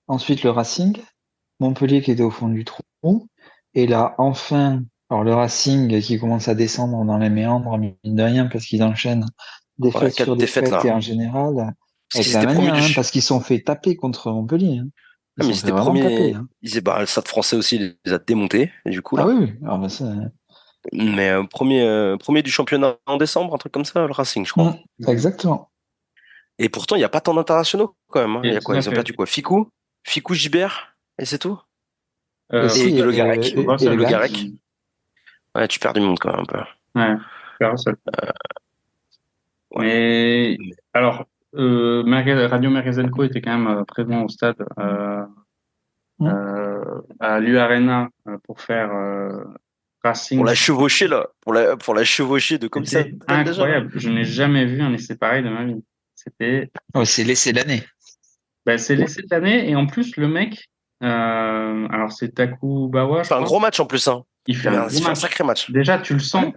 Ensuite, le Racing. Montpellier qui était au fond du trou. Et là, enfin, alors le Racing qui commence à descendre dans les méandres, mine de rien, parce qu'ils enchaînent Ouais, défaite 4 sur défaites défaite là. et en général, Parce avec qu'ils la étaient premiers manière, du. hein, parce qu'ils se sont fait taper contre Montpellier. Hein. Ils Ah, se mais sont ils fait étaient vraiment taper. premiers. Hein. Ils étaient, bah, le Stade français aussi les a démontés, du coup, Ah là. oui, oui. Alors, bah, ça, Mais premier du championnat en décembre, un truc comme ça, le Racing, je crois. exactement. Et pourtant, il n'y a pas tant d'internationaux quand même, hein. Il y et a tout quoi? à Ils ont fait. perdu quoi? Ficou, Gibert, et c'est tout? Si, Et Le Garec. et le Russell Le aussi. Garec. Garec. Ouais, tu perds du monde quand même un peu. Ouais, Russell. Ouais. Mais alors, Radio Marizenko était quand même présent au stade Mm. à l'U Arena pour faire Pour Racing. la chevaucher, là. Pour la chevaucher de comme ça C'était s'appelle déjà, là. incroyable. Je n'ai jamais vu un essai pareil de ma vie. C'était, Ouais, c'est laissé l'année. bah, c'est l'essai de l'année et en plus le mec, alors c'est Takubawa, je C'est un crois. gros match en plus, hein. Il fait un Il gros fait un match. sacré match. Déjà, Ouais. tu le sens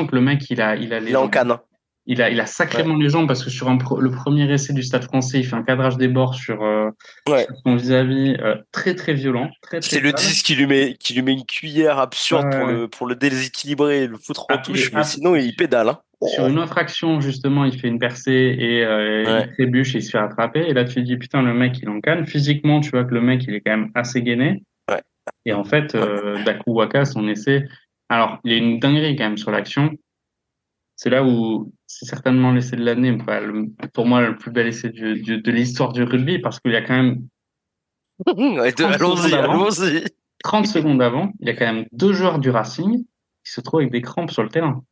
que le mec, il a les Il est en jambes. canne, hein. Il a Ouais. sacrément les jambes parce que sur le premier essai du Stade Français, il fait un cadrage des bords Ouais. sur son vis-à-vis très très violent, très très C'est le sale. 10 qui lui met une cuillère Ouais, absurde ouais, pour ouais. le déséquilibrer et le foutre en Et touche, mais sinon il pédale, hein. sur Oh. une autre action, justement, il fait une percée et il Ouais. trébuche et il se fait rattraper. Et là, tu te dis, putain, le mec, il en canne. Physiquement, tu vois que le mec, il est quand même assez gainé. Ouais. Et en fait, Ouais. Daku Waka, son essai, alors, il y a une dinguerie quand même sur l'action. C'est là où c'est certainement l'essai de l'année, bah, pour moi, le plus bel essai de l'histoire du rugby, parce qu'il y a quand même Ouais, 30 secondes allons-y, avant, allons-y. 30 secondes avant, il y a quand même deux joueurs du Racing qui se trouvent avec des crampes sur le terrain.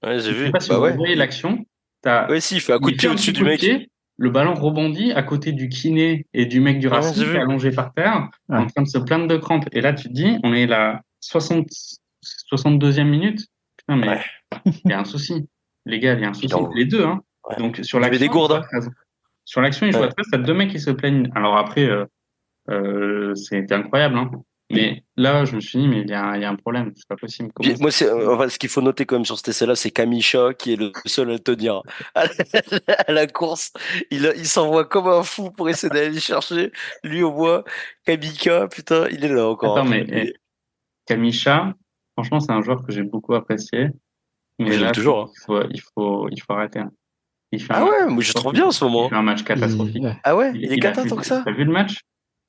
Ouais, j'ai Je ne sais vu. pas si Bah vous ouais. revoyez l'action. T'as, Ouais, si, il fait un coup de il fait pied un au-dessus petit du coup de mec. pied, le ballon rebondit à côté du kiné et du mec du Ouais, Racing j'ai qui est vu. allongé par terre, en Ouais. train de se plaindre de crampes. Et là, tu te dis, on est la 62e minute. Putain, mais Ouais. il y a un souci. Les gars, il y a un Il souci. en... Les deux, hein. ouais. Donc, sur Il lui met des l'action, ils jouent gourdes, à hein. 13. Sur l'action, ils jouent à Ouais. 13. T'as deux mecs qui se plaignent. Alors après, c'était incroyable, hein. Mais là, je me suis dit, mais il y a un problème. C'est pas possible. Comment Puis, ça? moi, enfin, ce qu'il faut noter quand même sur cet essai-là, c'est Kamisha qui est le seul à le tenir à à la course. Il s'envoie comme un fou pour essayer d'aller le chercher. Lui, au moins, Kamika, putain, il est là Attends, encore, hein. mais Kamisha, franchement, c'est un joueur que j'ai beaucoup apprécié. Moi, Mais je l'aime là, toujours, hein. il faut arrêter, hein. Il fait un Ah match ouais, moi, je le trouve bien en catastrophique. ce Il moment, fait hein. un match catastrophique. Ouais. Ah ouais, il est Il a cata fait, tant que ça? t'as vu le match?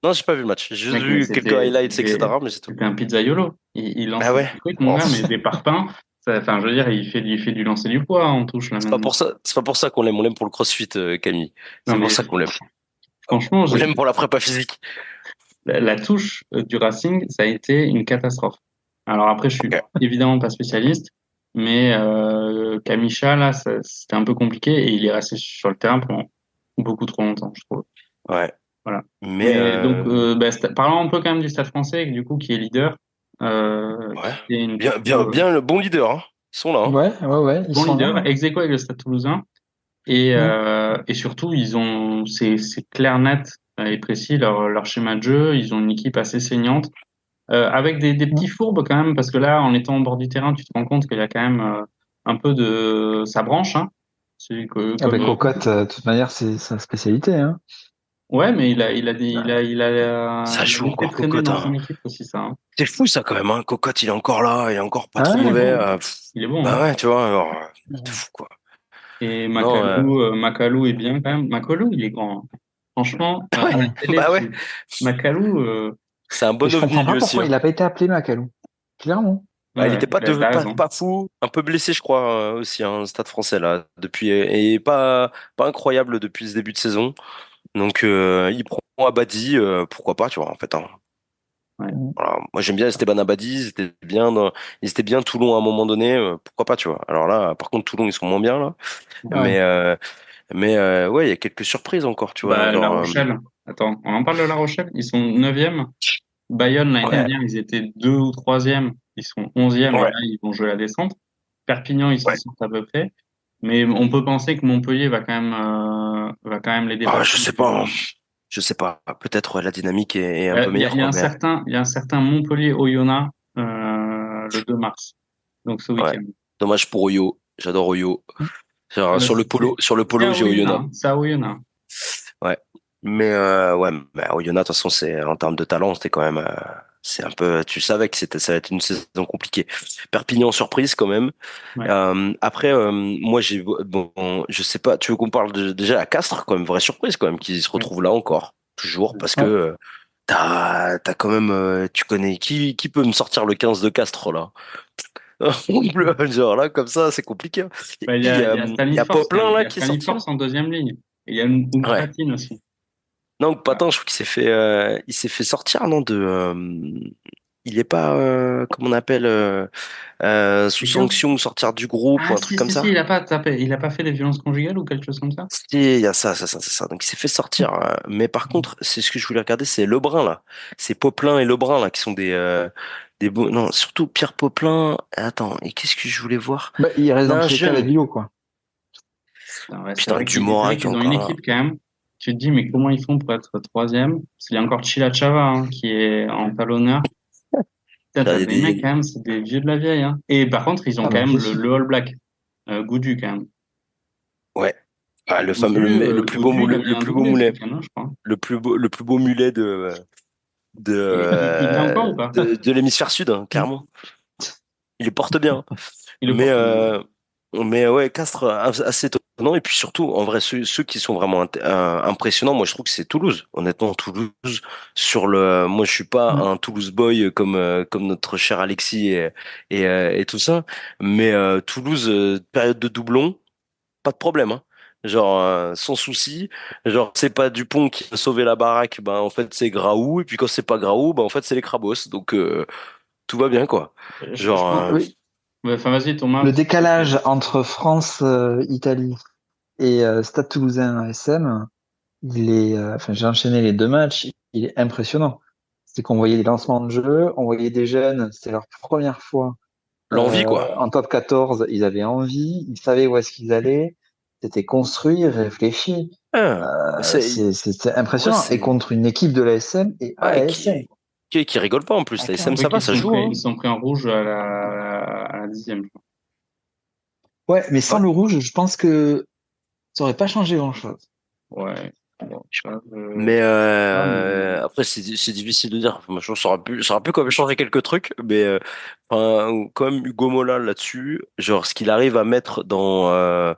Non, j'ai pas vu le match. J'ai juste Mec, mais vu quelques highlights, etc., mais c'est tout. c'était un pizzaiolo. Il lance Ah ouais. des trucs, mon Oh, gars, mais des parpaings. Enfin, je veux dire, il fait du lancer du poids en touche, là, maintenant. c'est pas pour ça qu'on l'aime. On l'aime pour le CrossFit, Camille. Non, C'est pour mais ça qu'on l'aime. franchement, On l'aime pour la prépa physique. la touche du Racing, ça a été une catastrophe. Alors après, je suis Ok. évidemment pas spécialiste, mais Kamisha, là, c'était un peu compliqué et il est resté sur le terrain pendant beaucoup trop longtemps, je trouve. Ouais. Voilà. Mais Mais donc, bah, parlons un peu quand même du Stade Français, du coup, qui est leader, ouais. qui est une Bien le bon leader, hein. Ils sont là, hein. Ouais, ouais, ouais, ils bon sont là. leader, Ouais. ex aequo avec le Stade Toulousain, Mm. et surtout, c'est clair, net et précis leur schéma de jeu. Ils ont une équipe assez saignante. Avec des petits Mm. fourbes quand même, parce que là, en étant au bord du terrain, tu te rends compte qu'il y a quand même un peu de sa branche, hein. C'est que, Ah ben comme, Cocotte, de toute manière, c'est sa spécialité. Hein. ouais, mais Ça il a joue laissé encore traîner Cocotte, dans son hein. équipe aussi, ça, hein. C'est fou ça quand même, hein. Cocotte, il est encore là, il est encore pas Ah trop ouais, il est mauvais. bon. Il est bon, Bah hein. ouais, tu vois, alors, c'est Mm. fou quoi. Et Non, Macalou est bien quand même. Macalou, il est grand, hein. Franchement, ah à ouais, la télé, bah ouais. Macalou, C'est un Et bon je ovni comprends pas lui aussi, pourquoi hein. il n'a pas été appelé Macalou. Clairement. Bah, il ouais, était pas, t'as pas, raison. pas fou, un peu blessé, je crois, aussi, hein, Stade français, là, depuis, et pas incroyable depuis ce début de saison. Donc, il prend Abadi, pourquoi pas, tu vois, en fait, hein. Ouais. Mm. Voilà. Moi, j'aime bien Esteban Abadi, ils étaient bien Toulon à un moment donné, pourquoi pas, tu vois. Alors là, par contre, Toulon, ils sont moins bien, là. Ouais. Mais, ouais, il y a quelques surprises encore, tu vois, Bah, La genre, Rochelle. Attends, on en parle de La Rochelle? Ils sont neuvième. Bayonne, l'année ouais, dernière, ils étaient deux ou troisième. Ils sont 11e et ouais, là, ils vont jouer la descente. Perpignan, ils s'en ouais, sortent à peu près. Mais on peut penser que Montpellier va quand même les Ah, dépasser. je sais pas, hein. Je sais pas. Peut-être la dynamique est un peu Il y a, meilleure, quoi. Mais il y a un certain Montpellier-Oyonnax le 2 mars, donc ce ouais, week-end. dommage pour Oyo. J'adore Oyo. Genre, sur le C'est polo, à j'ai Oyonnax, Oyonnax. hein, c'est à Oyonnax. Ouais. Mais ouais, mais Oyonnax, de toute façon, c'est en termes de talent, c'était quand même. C'est un peu. Tu savais que ça va être une saison compliquée. Perpignan surprise quand même. Ouais. Après, moi, bon, je sais pas. Tu veux qu'on parle déjà à Castres, quand même, vraie surprise quand même, qu'ils se Ouais. retrouvent là encore, toujours, parce que Ouais. t'as quand même. Tu connais qui peut me sortir le 15 de Castres là? Genre là, comme ça, c'est compliqué, hein. Ben, il y a Il y a Stanley-Force quand Poplin même. Il là y a qui est sorti là. Stanley-Force en deuxième ligne. Et il y a Ouais. Oukratine aussi. Non, Ah, Patin, je trouve il s'est fait sortir, non, il est pas, comment on appelle, sous c'est qui, hein? sanction ou sortir du groupe ou Ah, un truc si, comme si, si, ça. il a pas fait des violences conjugales ou quelque chose comme ça? Si, il y a ça, c'est ça. Donc il s'est fait sortir. Mais par contre, c'est ce que je voulais regarder, c'est Lebrun là. C'est Poplin et Lebrun là qui sont des beaux. Non, surtout Pierre Poplin. Attends, et qu'est-ce que je voulais voir? Bah, il reste dans Un tous les cas la jeune. Bilo, quoi. Putain, ouais, Putain, c'est Dumorin vrai qui est qu'ils ont une encore là. équipe quand même. Tu te dis, mais comment ils font pour être troisième? Parce qu'il y a encore Chila Chava hein, qui est en talonneur. Putain, Il t'as y a des mecs des. quand même, c'est des vieux de la vieille. Hein. Et par contre, ils ont Ah, quand bah, même c'est sûr. le All Black, Goudu quand même. Ouais. Ah, le fameux, le plus beau Goudu, il a moulet, mis le un plus beau doublé ce moulet, week-end, hein, je crois. le plus beau mulet Il l'a encore ou pas? de l'hémisphère sud, hein, clairement. Il le porte bien. Il le Mais, porte bien. ouais, Castres, assez étonnant. Et puis surtout, en vrai, ceux qui sont vraiment impressionnants, moi, je trouve que c'est Toulouse. Honnêtement, Toulouse, moi, je suis pas Mm. un Toulouse boy comme notre cher Alexis et tout ça. Mais Toulouse, période de doublon, pas de problème, hein. Genre, sans souci. Genre, c'est pas Dupont qui a sauvé la baraque, ben, en fait, c'est Graou. Et puis quand c'est pas Graou, ben, en fait, c'est les Crabos. Donc, tout va bien, quoi. Je Genre, pense. Oui. Ouais, enfin, vas-y, Thomas. Le Parce que décalage entre France, Italie et Stade Toulousain ASM, enfin, j'ai enchaîné les deux matchs, il est impressionnant. C'est qu'on voyait des lancements de jeu, on voyait des jeunes, c'était leur première fois l'envie, quoi. en top 14, ils avaient envie, ils savaient où est-ce qu'ils allaient, c'était construit, réfléchi. Ah, C'est ouais, impressionnant. Et contre une équipe de l'ASM et à ouais, l'ASM. qui rigole pas en plus. Ah, La SM, clairement. oui, ça va, ça joue, ils hein. se sont pris en rouge à la 10e. Je Ouais, mais sans crois. le rouge, je pense que ça aurait pas changé grand-chose. Ouais. Bon, Je sais ça, pas. Mais ah, mais après, c'est difficile de dire. Moi, je pense que ça aurait pu quand même changer quelques trucs. Mais enfin, quand même, Hugo Mola là-dessus, genre ce qu'il arrive à mettre dans la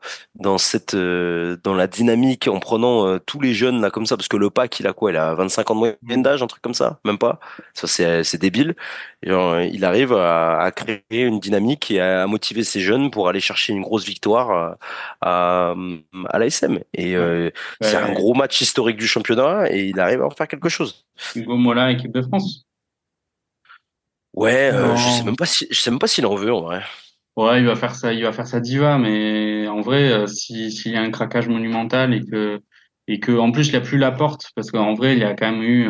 dynamique en prenant tous les jeunes là comme ça, parce que le pack, il a quoi? Il a 25 ans de moyenne d'âge, un truc comme ça? Même pas? Ça, c'est débile. Genre, il arrive à créer une dynamique et à motiver ces jeunes pour aller chercher une grosse victoire à, à l'ASM. Et ouais. c'est un Ben, gros match historique du championnat et il arrive à en faire quelque chose. Hugo Mola, équipe de France. Ouais, Non. je sais même pas s'il en veut en vrai. Ouais, il va faire sa diva, mais en vrai, s'il y a un craquage monumental et que, en plus, il n'y a plus Laporte, parce qu'en vrai, il y a quand même eu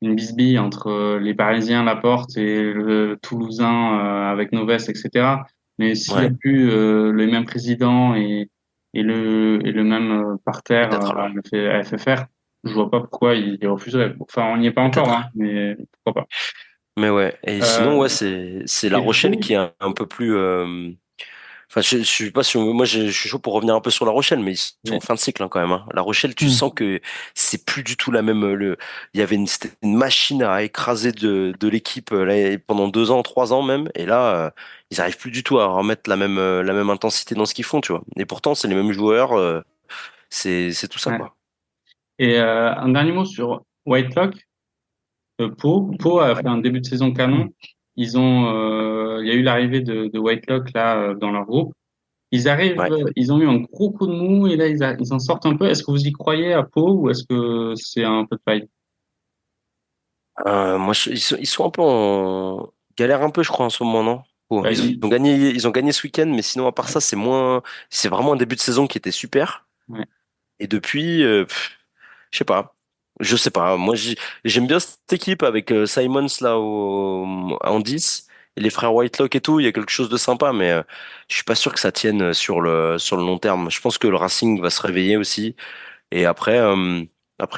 une bisbille entre les Parisiens, Laporte et le Toulousain, avec Noves, etc. Mais s'il n'y a Ouais, plus, les mêmes présidents et le même parterre peut-être alors. à FFR, je vois pas pourquoi il refuserait. Enfin, on n'y est pas encore, hein, Peut-être. mais pourquoi pas. Mais ouais. Et sinon, ouais, Euh, c'est La et Rochelle Pau, qui est un peu plus. Enfin, je suis pas sûr. Moi, je suis chaud pour revenir un peu sur La Rochelle, mais ils sont en fin de cycle hein, quand même, hein. La Rochelle, tu Hmm. sens que c'est plus du tout la même. Il y avait c'était une machine à écraser de l'équipe là, pendant 2 ans, 3 ans même, et là, ils arrivent plus du tout à remettre la même intensité dans ce qu'ils font, tu vois. Et pourtant, c'est les mêmes joueurs. C'est tout ça, ouais. quoi. Et un dernier mot sur Whitelock. Pau a fait un début de saison canon. Il y a eu l'arrivée de Whitelock là dans leur groupe. Ouais. Ils ont eu un gros coup de mou et là ils en sortent un peu. Est-ce que vous y croyez à Pau ou est-ce que c'est un peu de paille? Moi, ils sont un peu en galère un peu, je crois, en ce moment, non? Oh, Ouais, ils ont gagné ce week-end, mais sinon, à part ça, c'est vraiment un début de saison qui était super. ouais. Et depuis, je sais pas. Je sais pas. J'aime bien cette équipe avec Simons là en 10. les frères Whitelock et tout, il y a quelque chose de sympa, mais je suis pas sûr que ça tienne sur le long terme. Je pense que le Racing va se réveiller aussi. Et après, ils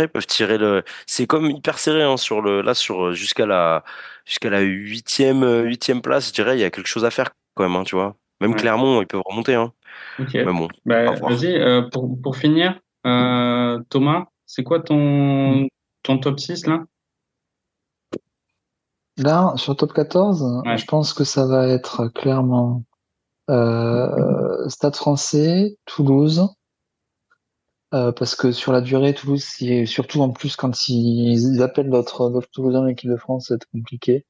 peuvent tirer le. C'est comme hyper serré hein, jusqu'à la huitième place. Je dirais, il y a quelque chose à faire quand même, hein, tu vois. Même Ouais. Clermont, ils peuvent remonter, hein. Ok. Mais bon, à Bah, voir. vas-y, pour finir, Thomas, c'est quoi ton top 6 là? Là, sur top 14, Ouais, je pense que ça va être clairement Stade français, Toulouse, parce que sur la durée, Toulouse, surtout en plus quand ils appellent d'autres Toulousains en équipe de France, c'est compliqué.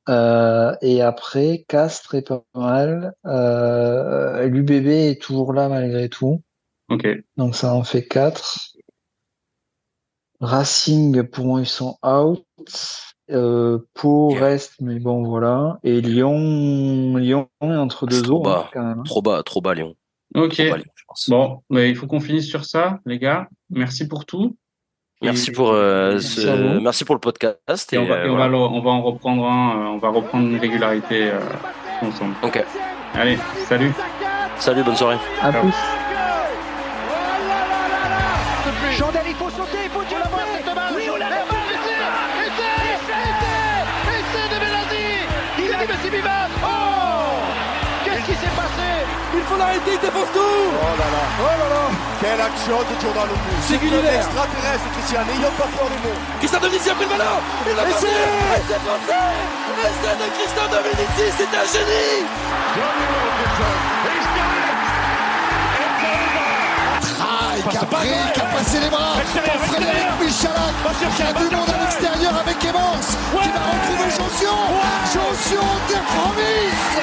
Et après, Castres est pas mal. L'UBB est toujours là malgré tout, ok. donc ça en fait 4. Racing, pour moi, ils sont out. Pau reste, mais bon, voilà. Et Lyon est entre C'est deux eaux, hein, quand même. trop bas, Lyon. Ok. Trop bas, Lyon, je pense. Bon, bah, il faut qu'on finisse sur ça, les gars. Merci pour tout. Merci pour, Merci à vous. merci pour le podcast Et et voilà. on va en reprendre un, on va reprendre une régularité ensemble. Ok. Allez, salut. Salut, bonne soirée. À plus. Chandel, il faut sauter, il faut tirer la balle, cette balle. Oui, on l'a essai de Belasi. Il a dit Messi Vivat. Oh, qu'est-ce qui s'est passé? Il faut l'arrêter, il défonce tout. Oh là là, Oh là là. quelle action de Jordan Lomu. C'est Gulliver. Extraterrestre, Christian, n'ayons pas peur des mots. Christian Dominici a pris le ballon. Il l'a passé. C'est passé. Essai de Christian Dominici, c'est un génie. Qui a passé les bras pour Frédéric Michalak, qui a du monde à l'extérieur avec Evans, qui va retrouver Jonction. Jonction, terre promise.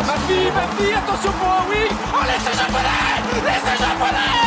Ma fille, attention pour un oui. Oh, laissez japonais.